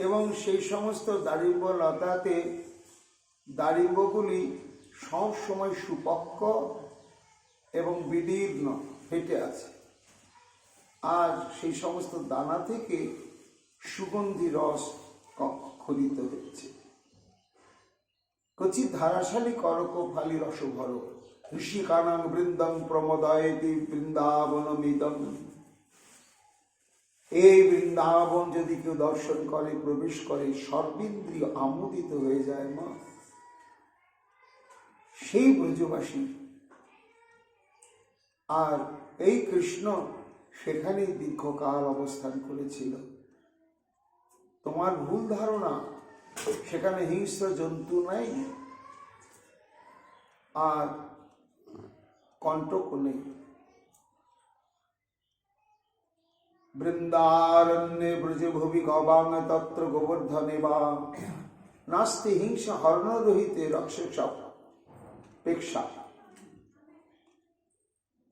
এবং সেই সমস্ত দারিম্ব লতাতে দারিম্বগুলি সব সময় সুপক্ক এবং বিদীর্ণ ফেটে আছে, আর সেই সমস্ত দানা থেকে সুগন্ধি রস খরিত হচ্ছে। কচিত ধারাশালী করক ফালি রসভর, ঋষিকানাং বৃন্দং প্রমোদয়তি বৃন্দাবনমিদং। এই বৃন্দাবন যদি কেউ দর্শন করে, প্রবেশ করে, সর্বেন্দ্রিয় আমোদিত হয়ে যায়। মা সেই ব্রজবাসী, আর এই কৃষ্ণ সেখানেই দীর্ঘকাল অবস্থান করেছিল। তোমার ভুল ধারণা, সেখানে হিংস্র জন্তু নাই আর কণ্টক নেই। বৃন্দারণ্যে ব্রজে ভুবি গবাং তত্র গোবর্ধনে বা নাস্তি হিংসা হর্ণরহিতে রক্ষসপেক্ষা।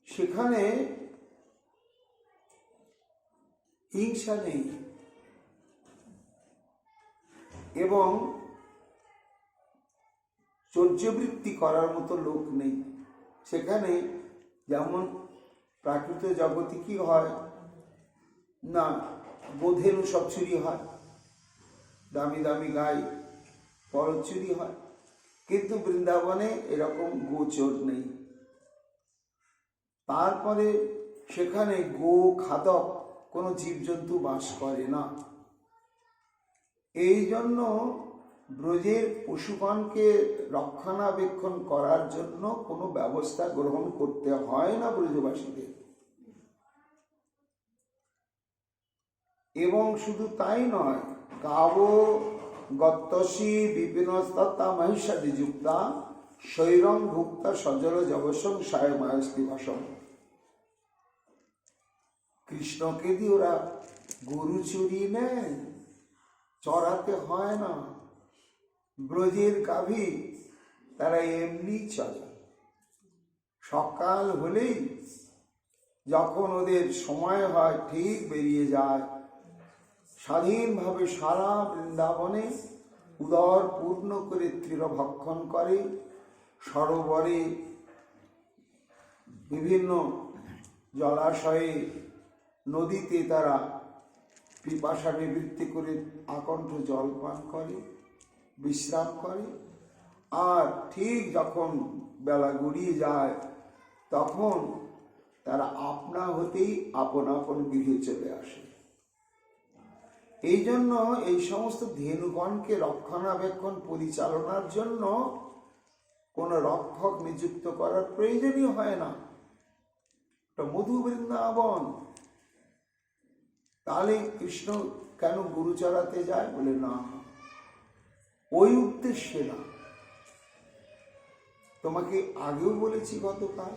সেখানে হিংসা নেই এবং চর্যবৃত্তি করার মতো লোক নেই। সেখানে যেমন প্রাকৃত জগতে কি হয় না, বোধেরও সব চুরি হয়, দামি দামি গাই পর চুরি হয়, কিন্তু বৃন্দাবনে এরকম গোচর নেই। তারপরে সেখানে গো খাদক কোনো জীবজন্তু বাস করে না। এই জন্য ব্রজের পশুগণকে রক্ষণাবেক্ষণ করার জন্য কোনো ব্যবস্থা গ্রহণ করতে হয় না ব্রজবাসীদের। এবং শুধু তাই নয়, গাব গত্তসী বিপিনস্ততা মহিষাদি যুক্তা শৈরং ভুক্তা সজল জবসং সায়মায়স্তি ভাষম। কৃষ্ণকে দিয়ে ওরা গরু চুরি নেয়, চড়াতে হয় না। ব্রজের গাভী তারা এমনি চলে। সকাল হলেই যখন ওদের সময় হয় ঠিক বেরিয়ে যায়, স্বাধীনভাবে সারা বৃন্দাবনে উদর পূর্ণ করে তৃণভক্ষণ করে। সরোবরে, বিভিন্ন জলাশয়ে, নদীতে তারা পিপাসা নিবৃত্তি করে আকণ্ঠ জল পান করে, বিশ্রাম করে। আর ঠিক যখন বেলা গড়িয়ে যায় তখন তারা আপনা হতেই আপন আপন গৃহে চলে আসে। এই জন্য এই সমস্ত ধেনুগণকে রক্ষণাবেক্ষণ পরিচালনার জন্য কোনো রক্ষক নিযুক্ত করার প্রয়োজনই হয় না। মধু বৃন্দাবন। তাহলে কৃষ্ণ কেন গরু চড়াতে যায়? বলে না, ওই উদ্দেশ্যে না। তোমাকে আগেও বলেছি গতকাল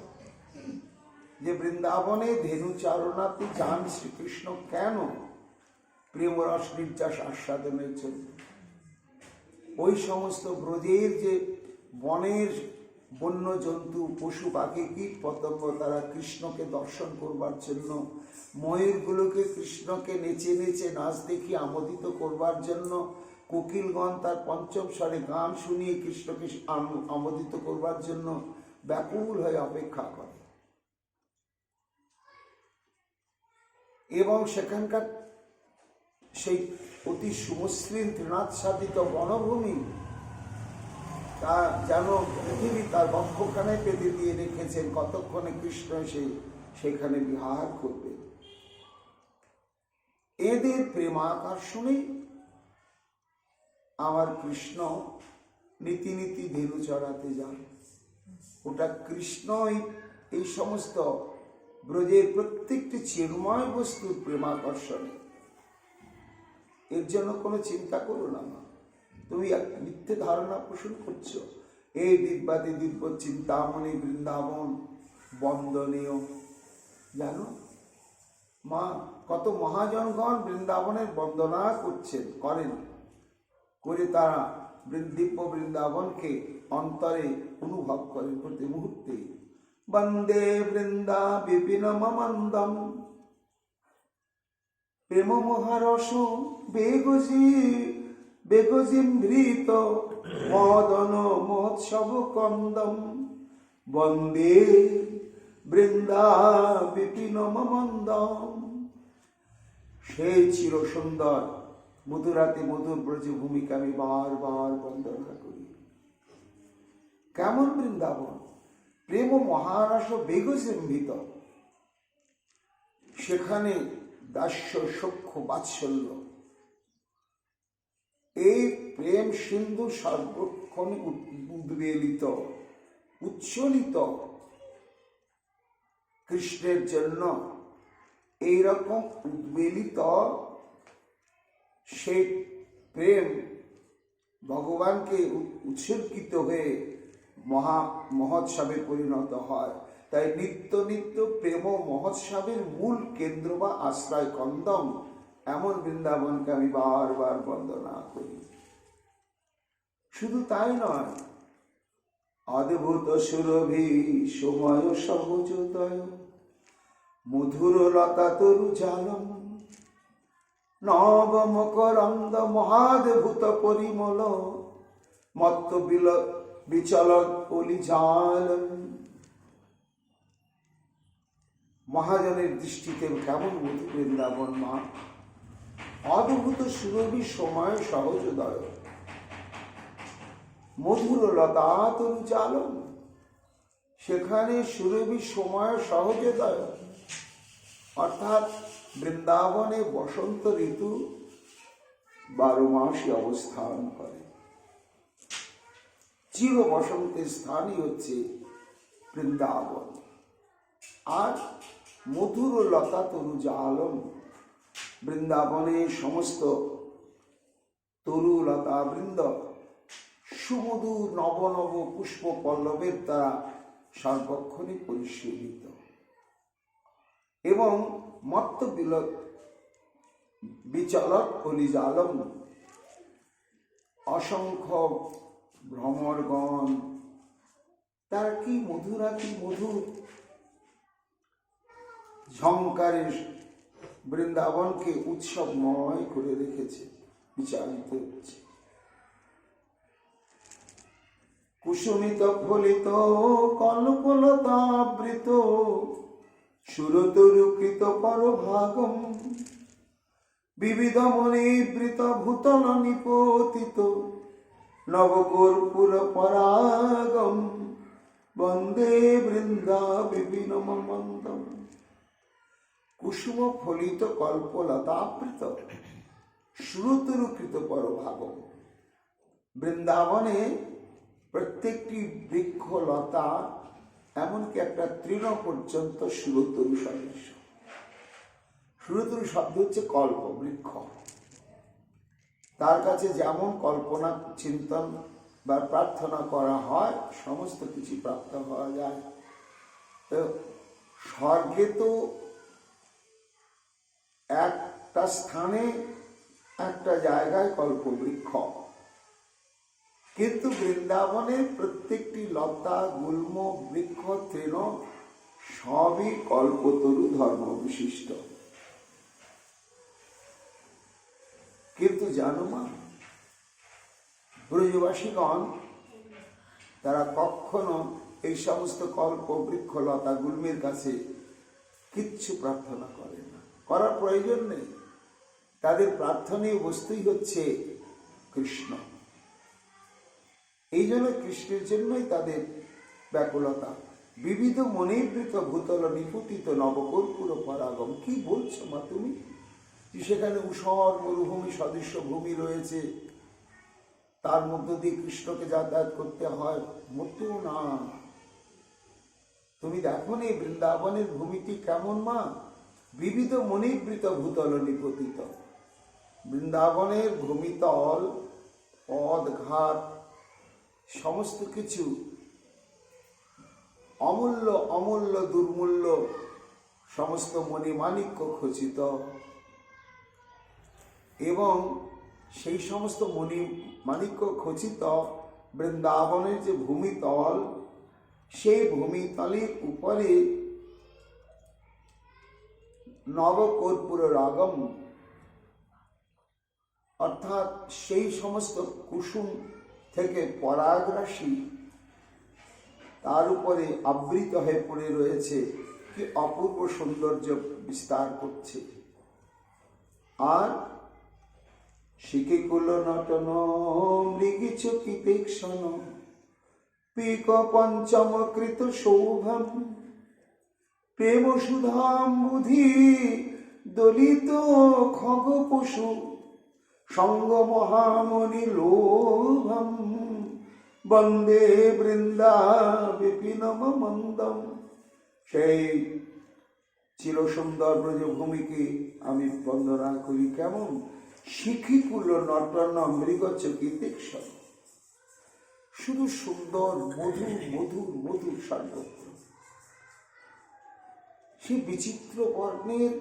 যে বৃন্দাবনে ধেনু চারণাতে যান শ্রীকৃষ্ণ কেন? প্রেমরস নির্যাস আস্বাদনের জন্য। ওই সমস্ত ব্রজের যে বনের বন্য জন্তু, পশু পাখি, কীট পতঙ্গ, তারা কৃষ্ণকে দর্শন করবার জন্য, ময়ূরগুলোকে কৃষ্ণকে নেচে নেচে নাচ দেখি আমোদিত করবার জন্য, কোকিলগণ তার পঞ্চম স্বরে গান শুনিয়ে কৃষ্ণকে আমোদিত করবার জন্য ব্যাকুল হয়ে অপেক্ষা করে। এবং সেখানকার সেই অতি সুমসৃণ তৃণাচ্ছাদিত বনভূমি তা যেন পৃথিবী তার বক্ষখানে পেতে দিয়ে রেখেছেন, কতক্ষণে কৃষ্ণ এসে সেখানে বিহার করবে। এদের প্রেমাকর্ষণে আমার কৃষ্ণ নীতি নীতি ধেনু চড়াতে যান। ওটা কৃষ্ণই এই সমস্ত ব্রজের প্রত্যেকটি চিন্ময় বস্তুর প্রেমাকর্ষণে। এর জন্য কোনো চিন্তা করো না। তুমি এক মিথ্যে ধারণা পোষণ করছো। এই দিব্যাতি দিব্য চিন্তামণি বৃন্দাবন বন্দনীয়। জানো মা, কত মহাজনগণ বৃন্দাবনের বন্দনা করেন, করে তারা দিব্য বৃন্দাবনকে অন্তরে অনুভব করেন প্রতি মুহূর্তে। বন্দে বৃন্দা বিপিন মমন্দম প্রেম মহারস বেগজিমৃত মদন মহোৎসব কন্দম। বন্দে বৃন্দা বিপিন মমন্দম। সেই চির সুন্দর মধুরাতে মধুর ব্রজভূমিকে আমি বারবার বন্দনা করি। কেমন বৃন্দাবন? প্রেম মহারস বেগজিমৃত। সেখানে দাস্য সখ্য বাৎসল্য, এই প্রেম সিন্ধু সর্বক্ষণ উদ্বেলিত, উচ্ছ্বলিত কৃষ্ণের জন্য। এইরকম উদ্বেলিত সেই প্রেম ভগবানকে উৎসর্গিত হয়ে মহোৎসবে পরিণত হয়। তাই নিত্য নিত্য প্রেম মহোৎসবের মূল কেন্দ্র বা আশ্রয় কন্দম এমন বৃন্দাবনকে আমি বারবার বন্দনা করি। শুধু তাই নয়, অদ্ভুত সুরভি সময় সহজোদয় মধুর লতা তরু জালম নব মকরন্দ মহাদ্ভুত পরিমল মত্ত বিচল অলি জালম। মহাজনের দৃষ্টিতে কেমন মধু বৃন্দাবন মা! অদ্ভুত সুরভি সময় সহজোদয় মধুর লতা তরু জালম। সেখানে সুরভি সময় সহজোদয়, অর্থাৎ বৃন্দাবনে বসন্ত ঋতু 12 মাসই অবস্থান করে। চির বসন্তের স্থানই হচ্ছে বৃন্দাবন। আর মধুর লতা তরু জালম, বৃন্দাবনে সমস্ত তরু লতা বৃন্দ সুমধুর নব নব পুষ্প পল্লবের দ্বারা সর্বক্ষণে পরিশোভিত এবং মত্ত বিচলক কলিজালম, অসংখ্য ভ্রমরগণ, তারা কি মধুরা, কি মধুর ঝংকারের বৃন্দাবনকে উৎসবময় করে রেখেছে, বিচারিত হচ্ছে। কুসুমিত ফলিত কল্পলতাবৃত সুরতরুকৃত পরভাগম বিবিধ মণিবৃত ভূতল নিপতিত নবকর্পূর পরাগম বন্দে বৃন্দা বিভিন্ন মন্দম। কুসুম ফলিত কল্পলতাবৃত সুরতরুকৃত পরভাগম, বৃন্দাবনে প্রত্যেকটি বৃক্ষ লতা এমনকি একটা তৃণ পর্যন্ত সুরতরু সদৃশ। সুরতরু শব্দ হচ্ছে কল্প, বৃক্ষ। তার কাছে যেমন কল্পনা, চিন্তন বা প্রার্থনা করা হয়, সমস্ত কিছু প্রাপ্ত হওয়া যায়। তো স্বর্গে তো একটা স্থানে একটা জায়গায় কল্পবৃক্ষ, কিন্তু বৃন্দাবনের প্রত্যেকটি লতা, গুল্ম, বৃক্ষ, তৃণ সবই কল্পতরু ধর্ম বিশিষ্ট। কিন্তু জানো মা, ব্রজবাসীগণ তারা কখনো এই সমস্ত কল্প, বৃক্ষ, লতা, গুল্মের কাছে কিচ্ছু প্রার্থনা করে না, করার প্রয়োজন নেই। তাদের প্রার্থনীয় বস্তুই হচ্ছে কৃষ্ণ। এই জন্য কৃষ্ণের জন্যই তাদের ব্যাকুলতা। বিবিধ মনিবৃত ভূতল নিপুতিত নবকর্পূর পরাগম। কি বলছো মা তুমি? সেখানে ঊষর মরুভূমি সদৃশ্য ভূমি রয়েছে, তার মধ্য দিয়ে কৃষ্ণকে যাতায়াত করতে হয়? মোটেও না। তুমি দেখো নি বৃন্দাবনের ভূমিটি কেমন মা? বিবিধ মনিবৃত ভূতল নিপতিত। বৃন্দাবনের ভূমিতল, পদ, ঘাট সমস্ত কিছু অমূল্য অমূল্য দুর্মূল্য সমস্ত মণিমাণিক্য খচিত, এবং সেই সমস্ত মণিমাণিক্য খচিত বৃন্দাবনের যে ভূমিতল, সেই ভূমিতলের উপরে নবকর্পূর রাগম, অর্থাৎ সেই সমস্ত কুসুম থেকে পরাগ রাশি তার উপরে আবৃত হয়ে পড়ে রয়েছে, কি অপূর্ব সৌন্দর্য বিস্তার করছে। আর শিখিকুল নটন মৃগী চকিতে ক্ষণ পিক পঞ্চমকৃত শোভম প্রেম সুধাম্বুধি দলিত খগ পশু সঙ্গ মহামণি লোভম বন্দে বৃন্দা বিপিনম মন্দম। সেই চিরসুন্দর ব্রজভূমিকে আমি বন্দনা করি। কেমন? শিখিকুল নটন মৃগ চকিতে ক্ষণ, শুধু সুন্দর, মধুর মধুর মধুর সর্বত্র। সেই বিচিত্র বর্ণের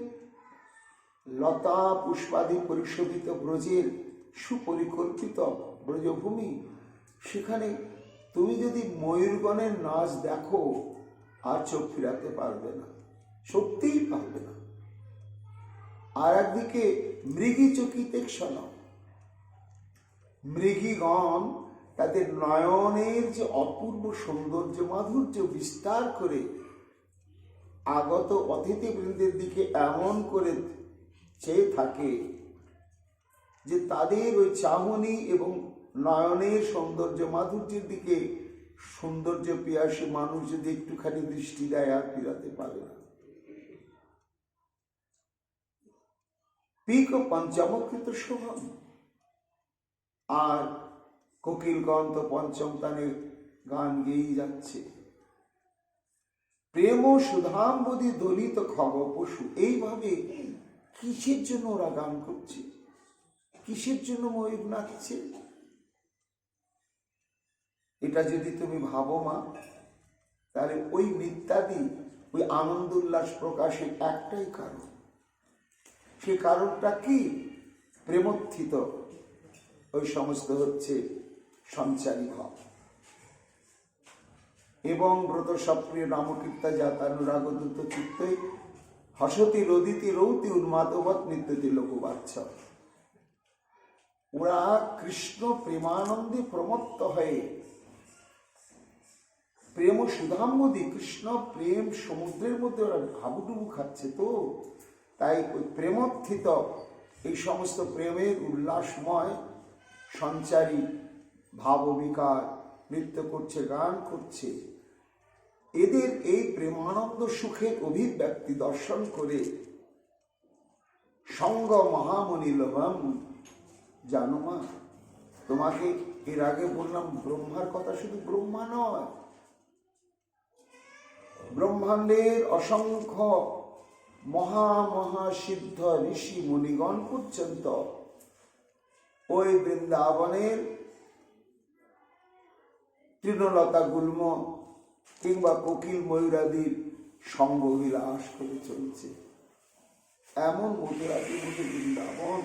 লতা পুষ্পাদি পরিশোভিত ব্রজের সুপরিকল্পিত ব্রজভূমি, সেখানে তুমি যদি ময়ূরগণের নাচ দেখো আর চোখ ফিরাতে পারবে না, সত্যিই পারবে না। আর একদিকে মৃগী চকিতে ক্ষণ, মৃগীগণ তাদের নয়নের যে অপূর্ব সৌন্দর্য মাধুর্য বিস্তার করে আগত অতিথিবৃন্দের দিকে এমন করে চেয়ে থাকে যে তাদের ওই চাহনি এবং নয়নের সৌন্দর্য মাধুর্যের দিকে সৌন্দর্য পিয়াসী মানুষ যদি একটুখানি দৃষ্টি দেয় আর ফিরাতে পারে না। পিক পঞ্চমকৃত শোভম, আর কোকিলগণ তো পঞ্চম তানে গান গেয়েই যাচ্ছে। প্রেম সুধাম্বুধি দলিত খগ পশু, এইভাবে কিসের জন্য ওরা গান করছে? কিসের জন্য ময়ূর নাচছে? এটা যদি তুমি ভাবো মা, তাহলে ওই নৃত্যাদি, ওই আনন্দ উল্লাস প্রকাশের একটাই কারণ। সে কারণটা কি? প্রেমোত্থিত ওই সমস্ত হচ্ছে সঞ্চারী ভাব। এবং ব্রত সপ্রিয় নামকীর্তা জাতানুরাগ দ্রুত চিত্তে হসতি রদিতি রৌতি উন্মাদবৎ নিত্যতি লোকবাচ্ছ। ওরা কৃষ্ণ প্রেমানন্দে প্রমত্ত হয়ে প্রেম সুধাম্বদী কৃষ্ণ প্রেম সমুদ্রের মধ্যে ওরা হাবুডুবু খাচ্ছে, তো তাই ওই প্রেমোত্থিত এই সমস্ত প্রেমের উল্লাসময় সঞ্চারী ভাববিকার নৃত্য করছে, গান করছে। এদের এই প্রেমানন্দ সুখের অভিব্যক্তি দর্শন করে সঙ্গ মহামণি লভম। জানো মা, তোমাকে এর আগে বললাম ব্রহ্মার কথা, শুধু ব্রহ্মা নয়, ব্রহ্মাণ্ডের অসংখ্য মহামহাসিদ্ধ ঋষি মুনিগণ পর্যন্ত ওই বৃন্দাবনের তৃণলতা গুল্ম কিংবা কোকিল ময়ূরাদির সঙ্গ বিলাস করে চলছে। এমন মধুরাতি মধু বৃন্দাবন,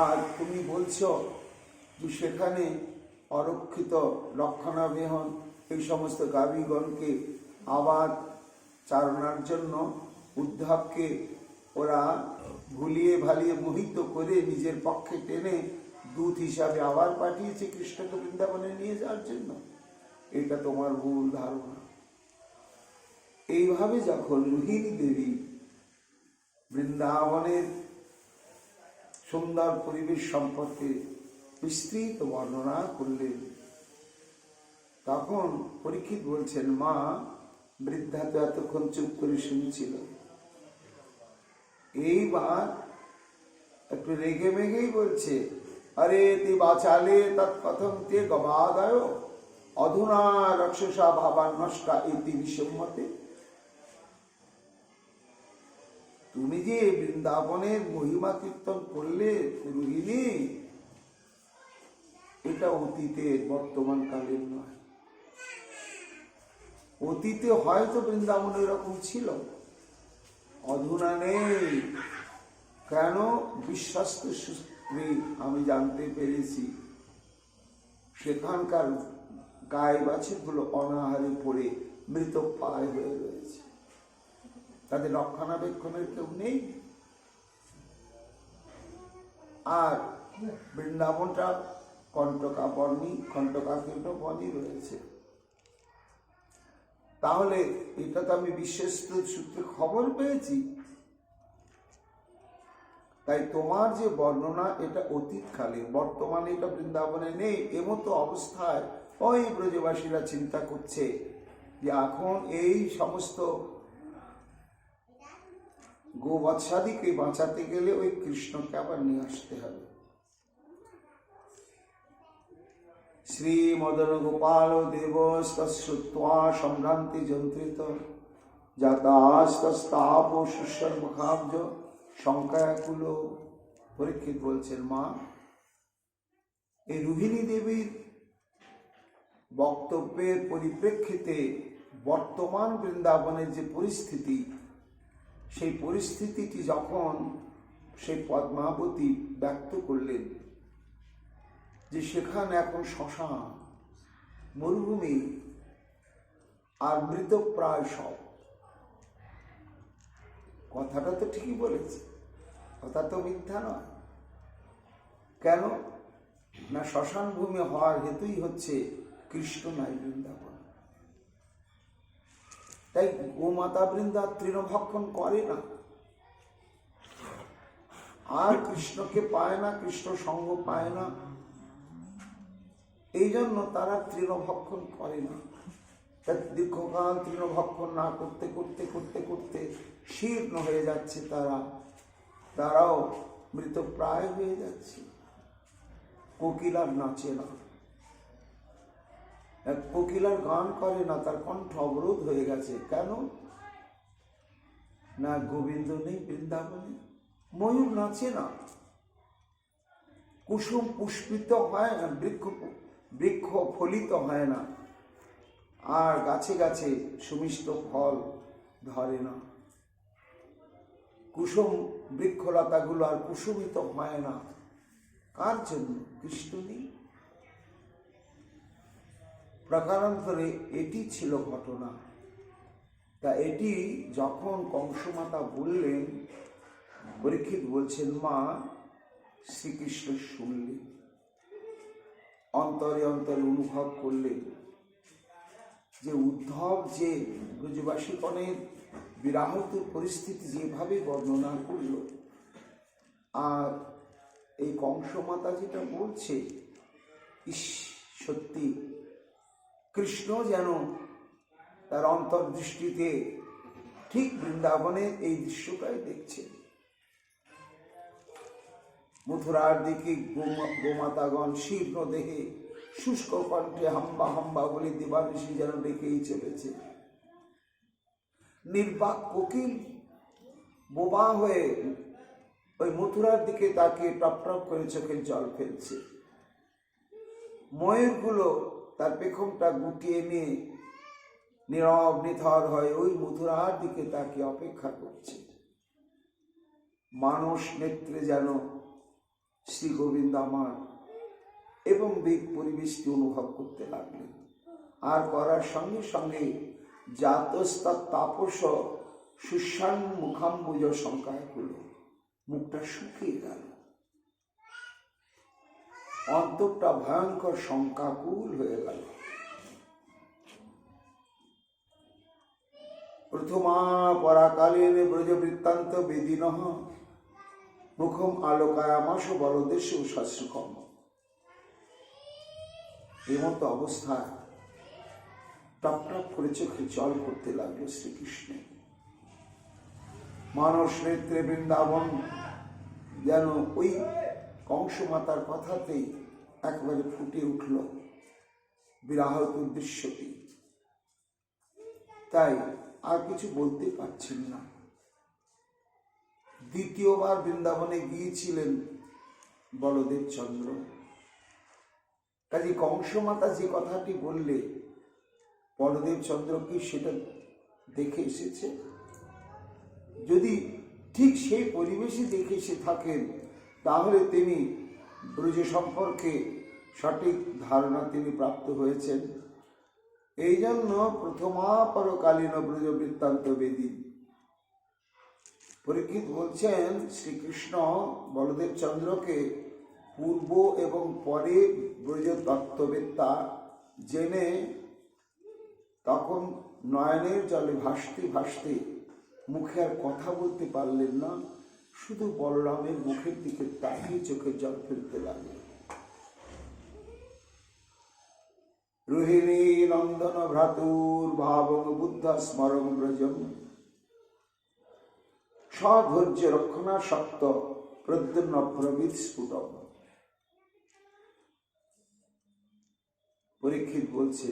আর তুমি বলছো যে সেখানে অরক্ষিত রক্ষণাবেহন এই সমস্ত গাভীগণকে আবার চারণার জন্য উদ্ধবকে ওরা ভুলিয়ে ভালিয়ে মোহিত করে নিজের পক্ষে টেনে দূত হিসাবে আবার পাঠিয়েছে কৃষ্ণকে বৃন্দাবনে নিয়ে যাওয়ার জন্য। এটা তোমার ভুল ধারণা। এইভাবে যখন রোহিণী দেবী বৃন্দাবনের সুন্দর পরিবেশ সম্পর্কে বিস্তৃত বর্ণনা করলেন, তখন পরীক্ষিত বলছেন, মা বৃদ্ধা তো এতক্ষণ চুপ করে শুনছিল, এইবার একটু রেগে মেগেই বলছে, আরে তে বাচালে তৎকথম তে গবাদায় অধুনা রক্ষসা ভাবা নষ্টা ইতি বিসম্মতে। তুমি যে বৃন্দাবনের মহিমা কীর্তন করলে রোহিণী, এটা অতীতের, বর্তমান কালের নয়। অতীতে হয়তো বৃন্দাবন এরকম ছিল, অধুনা নেই। কেন? বিশ্বস্ত সূত্রে আমি জানতে পেরেছি সেখানকার গায়ে বাছুরগুলো অনাহারে পড়ে মৃত প্রায় হয়ে রয়েছে, তাদের রক্ষণাবেক্ষণের কেউ নেই। আর বৃন্দাবনটা কণ্টকা বর্ণী, কণ্টকাকীর্ণ বনই রয়েছে। তাহলে এটা তো আমি বিশ্বস্ত সূত্রে খবর পেয়েছি। তাই তোমার যে বর্ণনা এটা অতীতকালে, বর্তমানে এটা বৃন্দাবনে নেই। এমতো অবস্থায় ওই ব্রজবাসীরা চিন্তা করছে যে এখন এই সমস্ত গোবৎসাদিকে বাঁচাতে গেলে ওই কৃষ্ণকে আবার নিয়ে আসতে হবে। শ্রী মদন গোপাল দেবস্তুয়া সম্ভ্রান্তি যন্ত্রিত জাতাস্তাপ সুসর্মখাব্জ শঙ্কাকুল। পরীক্ষিত বলছেন, মা এই রোহিণী দেবীর বক্তব্যের পরিপ্রেক্ষিতে বর্তমান বৃন্দাবনের যে পরিস্থিতি, সেই পরিস্থিতিটি যখন সেই পদ্মাবতী ব্যক্ত করলেন যে সেখানে এখন শ্মশান, মরুভূমি আর মৃতপ্রায় সব, কথাটা তো ঠিকই বলেছে, কথা তো মিথ্যা নয়। কেন না, শ্মশান ভূমি হওয়ার হেতুই হচ্ছে কৃষ্ণ নাই বৃন্দাবন। তাই গোমাতা বৃন্দা তৃণভক্ষণ করে না, আর কৃষ্ণকে পায় না, কৃষ্ণ সঙ্গ পায় না, এই জন্য তারা তৃণভক্ষণ করে না। দীর্ঘকাল তৃণভক্ষণ না করতে করতে করতে করতে শীর্ণ হয়ে যাচ্ছে, তারাও মৃতপ্রায় হয়ে যাচ্ছে। কোকিলার নাচে না, কোকিলার গান করে না, তার কণ্ঠ অবরোধ হয়ে গেছে। কেন না, গোবিন্দ নেই বৃন্দাবনে। ময়ূর নাচে না, কুসুম পুষ্পিত হয় না, বৃক্ষ ফলিত হয় না, আর গাছে গাছে সুমিষ্ট ফল ধরে না। কুসুম বৃক্ষলতাগুলো আর কুসুমিত হয় না। কার জন্য? কৃষ্ণ নেই। প্রকারান্তরে এটি ছিল ঘটনা। তা এটি যখন কংসমাতা বললেন, পরীক্ষিত বলছেন, মা, শ্রীকৃষ্ণ শুনলেন, অন্তরে অন্তরে অনুভব করলেন যে উদ্ধব যে ব্রজবাসীগণের বিরাহত পরিস্থিতি যেভাবে বর্ণনা করল, আর এই কংসমাতা যেটা বলছে, ইস, সত্যি কৃষ্ণ যেন তার অন্তর্দৃষ্টিতে ঠিক বৃন্দাবনের এই দৃশ্যটাই দেখছে। মথুরার দিকে গোমাতাগণ শীর্ণ দেহে শুষ্ক কণ্ঠে হাম্বা হাম্বা বলে দিবানিশি যেন ডেকেই চলেছে। নির্বাক কোকিল বোবা হয়ে ওই মথুরার দিকে তাকে টপ টপ করে চোখের জল ফেলছে। ময়ূরগুলো তার পেখমটা গুটিয়ে নিয়ে নীরব নিথর হয়ে ওই মথুরার দিকে তাকে অপেক্ষা করছে। মানস নেত্রে যেন শ্রী গোবিন্দ আমার এবং দিক পরিবেশটি অনুভব করতে লাগলেন। আর করার সঙ্গে সঙ্গে জাতস্তা তাপস সুশান মুখাম্বুজ সংখ্যায় হল, মুখটা শুকিয়ে গেল, অন্তরটা ভয়ঙ্কর শঙ্কাকুল হয়ে গেল। প্রথমা পরাকালীন ব্রজবৃত্তান্ত বেদিনঃ মুখম আলোকায়ামাস বলদেশ শাশ্রুকম। এমতো অবস্থায় টপ টপ করে চোখে জল করতে লাগলো শ্রীকৃষ্ণ। মানস নেত্রে বৃন্দাবন যেন ওই কংসমাতার কথাতেই একবারে ফুটে উঠল বিরাহত দৃশ্যটি। তাই আর কিছু বলতে পারছেন না। দ্বিতীয়বার বৃন্দাবনে গিয়েছিলেন বলদেব চন্দ্র। কাজে কংসমাতা যে কথাটি বললে, বলদেব চন্দ্র কি সেটা দেখে এসেছে? যদি ঠিক সেই পরিবেশে দেখে এসে থাকেন, তাহলে তিনি ব্রজ সম্পর্কে সঠিক ধারণা তিনি প্রাপ্ত হয়েছেন। এই জন্য প্রথমাপরকালীন ব্রজ বৃত্তান্ত বেদী। পরীক্ষিত বলছেন, শ্রীকৃষ্ণ বলদেব চন্দ্রকে পূর্ব এবং পরে ব্রজ তত্ত্ববেত্তা জেনে তখন নয়নের জলে ভাসতে ভাসতে মুখে আর কথা বলতে পারলেন না, শুধু বলরামের মুখের দিকে তাকিয়ে চোখের জল ফেলতে লাগলেন। রোহিণী নন্দন ভ্রাতুর ভাবং বুদ্ধ স্মরং ব্রজম সধৈর্য রক্ষণা সপ্ত প্রদ্যুম্ন প্রবিদ স্ফুটম। পরীক্ষিত বলছে,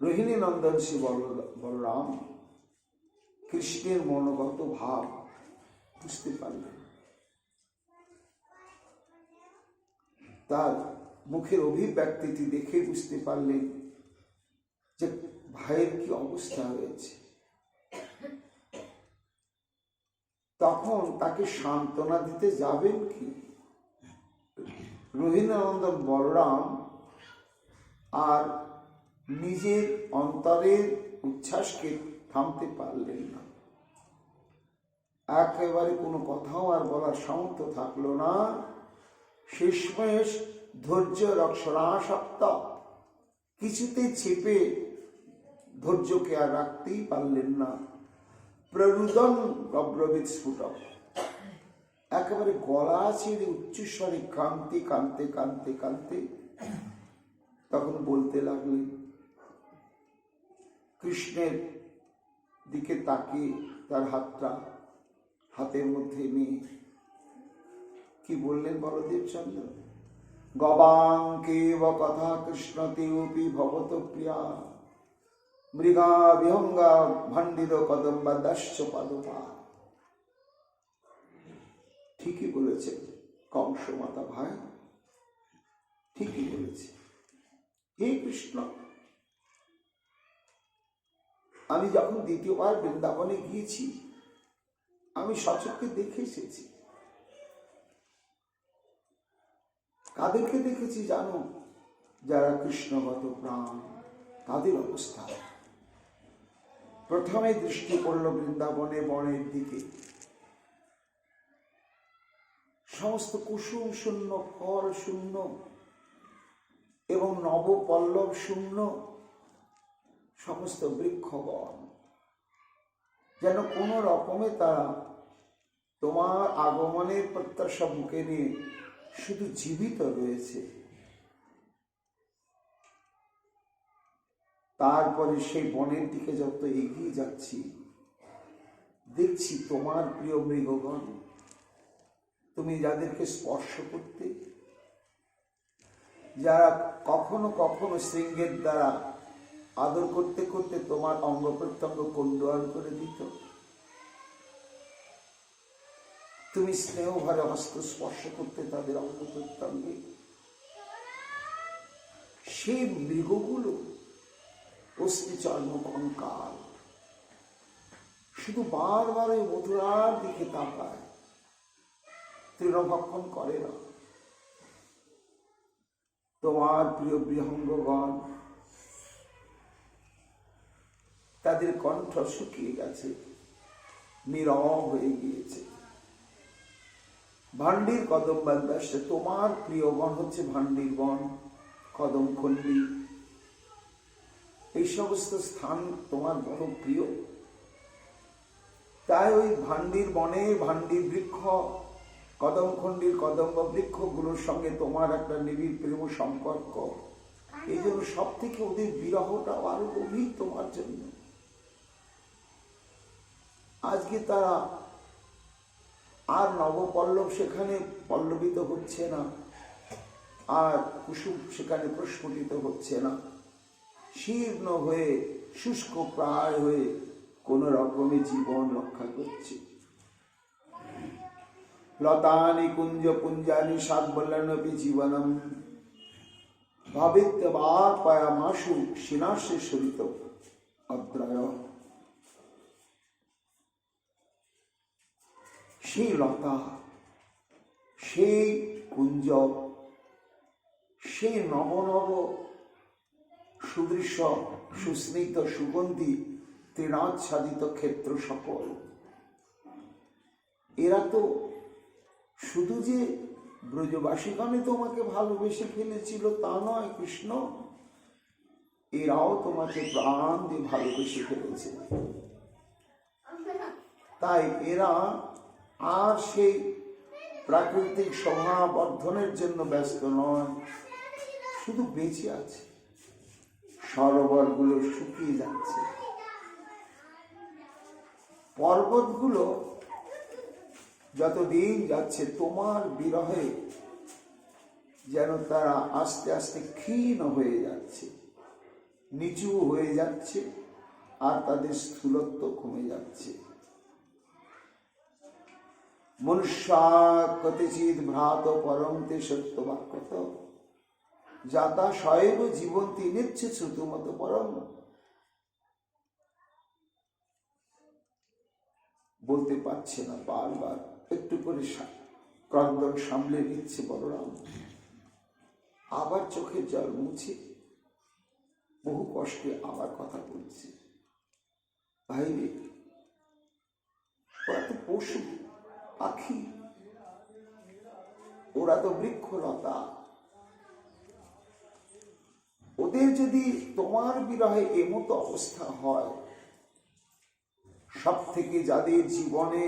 রোহিণী নন্দন শ্রী বলরাম কৃষ্ণের মনোগত ভাব বুঝতে পারলেন। তার মুখের অভিব্যক্তিটি দেখে বুঝতে পারলেন যে ভাইয়ের কি অবস্থা হয়েছে। তখন তাকে সান্ত্বনা দিতে যাবেন কি? রোহিণীনন্দন বলরাম আর নিজের অন্তরের উচ্ছ্বাসকে থামতে পারলেন না। একেবারে কোনো কথাও আর বলার সামর্থ্য থাকলো না। শেষমেশ ধৈর্য রক্ষণাসক্ত, কিছুতে চেপে ধৈর্যকে আর রাখতেই পারলেন না। প্ররুদন অব্রবিদ স্ফুটম, একেবারে গলা ছেড়ে উচ্চস্বরে কাঁদতে কাঁদতে কাঁদতে কাঁদতে তখন বলতে লাগলেন, কৃষ্ণের দিকে তাকিয়ে তার হাতটা হাতের মধ্যে নিয়ে কি বললেন বলদেব চন্দ্র? গবাঙ্কেব কথা কৃষ্ণ তেপি ভবত প্রিয়া মৃগা বিহঙ্গা ভণ্ডিত কদম্বা দাস্য পাদপা। ঠিকই বলেছে কংসমাতা ভাই, ঠিকই বলেছে। হে কৃষ্ণ, আমি যখন দ্বিতীয়বার বৃন্দাবনে গিয়েছি, আমি সচক্ষে দেখে এসেছি কাদেরকে দেখেছি জানো? যারা কৃষ্ণগত প্রাণ, তাদের অবস্থা। প্রথমে দৃষ্টি পড়ল বৃন্দাবনে বনের দিকে, সমস্ত কুসুম শূন্য, ফল শূন্য এবং নবপল্লব শূন্য, সমস্ত বৃক্ষবন, যেন কোন রকমে তারা তোমার আগমনের প্রত্যাশা বুকে নিয়ে শুধু জীবিত রয়েছে। তারপরে সেই বনের দিকে যত এগিয়ে যাচ্ছি, দেখছি তোমার প্রিয় মৃগগণ, তুমি যাদেরকে স্পর্শ করতে, যারা কখনো কখনো শৃঙ্গের দ্বারা আদর করতে করতে তোমার অঙ্গ প্রত্যঙ্গ কোণ্ডল করে দিত, তুমি স্নেহ ভরে হস্ত স্পর্শ করতে তাদের অঙ্গ প্রত্যঙ্গে, সেই মৃগগুলো অস্থি চর্ম কঙ্কাল শুধু বারবার ওই মথুরার দিকে তাকায়, তৃণভক্ষণ করে না। তোমার প্রিয় বিহঙ্গগণ, তাদের কণ্ঠ শুকিয়ে গেছে, নীরব হয়ে গিয়েছে। ভান্ডির কদম বাদ্যাসে তোমার প্রিয়গণ হচ্ছে ভান্ডির বন, কদম খন্ডি, এই সমস্ত স্থান তোমার বড় প্রিয়। তাই ওই ভান্ডির বনে ভান্ডির বৃক্ষ, কদমখণ্ডির কদম্ব বৃক্ষগুলোর সঙ্গে তোমার একটা নিবিড় প্রেম সম্পর্ক। এই জন্য সব থেকে ওদের বিরহটা আরো গভীর তোমার জন্য। আজকে তারা আর নবপল্লব সেখানে পল্লবিত হচ্ছে না, আর কুসুম সেখানে প্রস্ফুটিত হচ্ছে না, শীর্ণ হয়ে শুষ্ক প্রায় হয়ে কোন রকমে জীবন রক্ষা করছে। লতানি কুঞ্জ পুঞ্জানি সাদ্বল্লনপি জীবনম ভাবিত্যবাপয়ামাশু শিনাশে সরিত অদ্রয়। সেই লতা, সেই কুঞ্জ, সেই নব নব সুদৃশ্য সুস্নিগ্ধ সুগন্ধি তৃণাচ্ছাদিত ক্ষেত্র সকল, এরা তো শুধু যে ব্রজবাসীগণে তোমাকে ভালোবেসে ফেলেছিল তা নয় কৃষ্ণ, এরাও তোমাকে প্রাণ দিয়ে ভালোবেসে ফেলেছে। তাই এরা আর সেই প্রাকৃতিক শোভা বর্ধনের জন্য ব্যস্ত নয়, শুধু বেঁচে আছে। সরোবরগুলো শুকিয়ে যাচ্ছে, পর্বতগুলো যতদিন যাচ্ছে তোমার বিরহে যেন তারা আস্তে আস্তে ক্ষীণ হয়ে যাচ্ছে, নিচু হয়ে যাচ্ছে, আর তাদের স্থূলত্ব কমে যাচ্ছে। মনুষ্যা কতিচিৎ ভ্রাত পরমতে সত্যবাক্যত যাতা শৈব জীবন্তী নিচ্ছে শ্রুতুমত পরম। বলতে পারছে না, বারবার একটু করে ক্রন্দন সামলে নিচ্ছে বলরাম, আবার চোখের জল মুছে বহু কষ্টে আবার কথা বলছে। ভাইরে, ওরা তো পশু পাখি, ওরা তো বৃক্ষলতা, ওদের যদি তোমার বিরহে এমতো অবস্থা হয়, সব থেকে যাদের জীবনে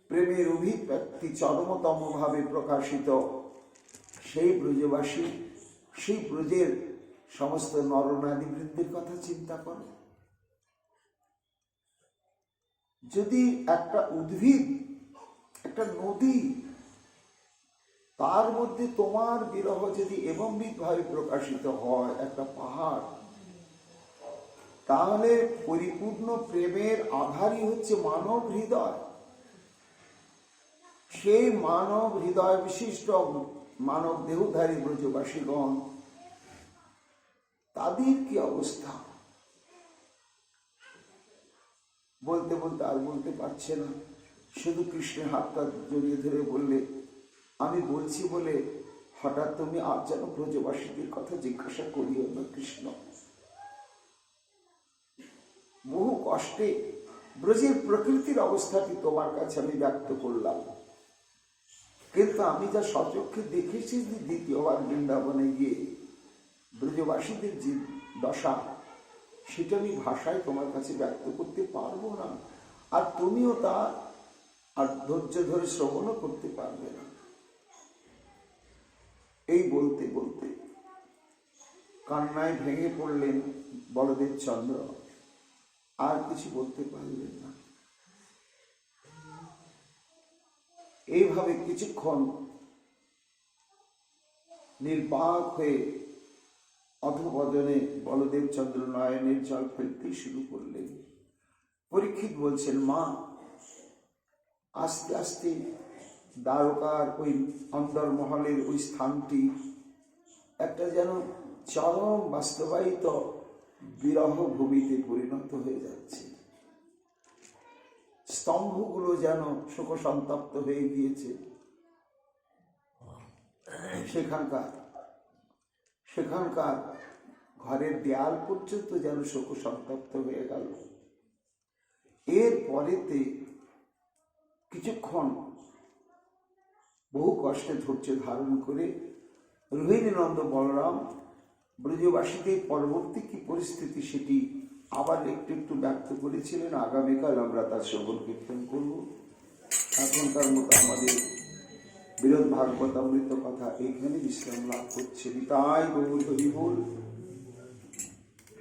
প্রেমের অভিব্যক্তি চরমতম ভাবে প্রকাশিত, সেই ব্রজবাসী, সেই ব্রজের সমস্ত নরনারী বৃন্দের কথা চিন্তা করো। যদি একটা উদ্ভিদ, একটা নদী, তার মধ্যে তোমার বিরহ যদি এমনবিধ ভাবে প্রকাশিত হয়, একটা পাহাড়, তাহলে পরিপূর্ণ প্রেমের আধারই হচ্ছে মানব হৃদয়। সেই মানব হৃদয় বিশিষ্ট মানব দেহধারী ব্রজবাসীগণ, তাদের কি অবস্থা? বলতে বলতে আর বলতে পারছে না, শুধু কৃষ্ণের হাতটা জড়িয়ে ধরে বললে, আমি বলছি বলে হঠাৎ তুমি আজ যেন ব্রজবাসীদের কথা জিজ্ঞাসা করিও না কৃষ্ণ। বহু কষ্টে ব্রজের প্রকৃতির অবস্থাটি তোমার কাছে আমি ব্যক্ত করলাম, কিন্তু আমি যা সচক্ষে দেখেছি যে দ্বিতীয়বার বৃন্দাবনে গিয়ে ব্রজবাসীদের যে দশা, সেটা আমি ভাষায় তোমার কাছে ব্যক্ত করতে পারবো না, আর তুমিও তা আর ধৈর্য ধরে শ্রবণও করতে পারবে না। এই বলতে বলতে কান্নায় ভেঙে পড়লেন বলদেব চন্দ্র, আর কিছু বলতে পারলেন না। এইভাবে কিছুক্ষণ নির্বাক হয়ে অধঃপতনে বলদেব চন্দ্র নয়নের জল ফেলতেই শুরু করলেন। পরীক্ষিত বলছেন, মা, আস্তে আস্তে দ্বারকার ওই অন্দরমহলের ওই স্থানটি একটা যেন চরম বাস্তবায়িত বিরহ ভূমিতে পরিণত হয়ে যাচ্ছে। স্তম্ভগুলো যেন শোক সন্তপ্ত হয়ে গিয়েছে। সেখানকার ঘরের দেয়াল পর্যন্ত যেন শোক সন্তপ্ত হয়ে গেল। এর পরেতে কিছুক্ষণ বহু কষ্টে ধৈর্য ধারণ করে রোহিণী নন্দ বলরাম ব্রজবাসীদের পরবর্তী কি পরিস্থিতি সেটি আবার একটু একটু ব্যক্ত করেছিলেন। আগামীকাল আমরা তার শ্রবণ কীর্তন করব। এখনকার মতো আমাদের বীরদ ভাগবতামৃত কথা এইখানে বিশ্রাম লাভ করছে। তাই গৌর হরি বল।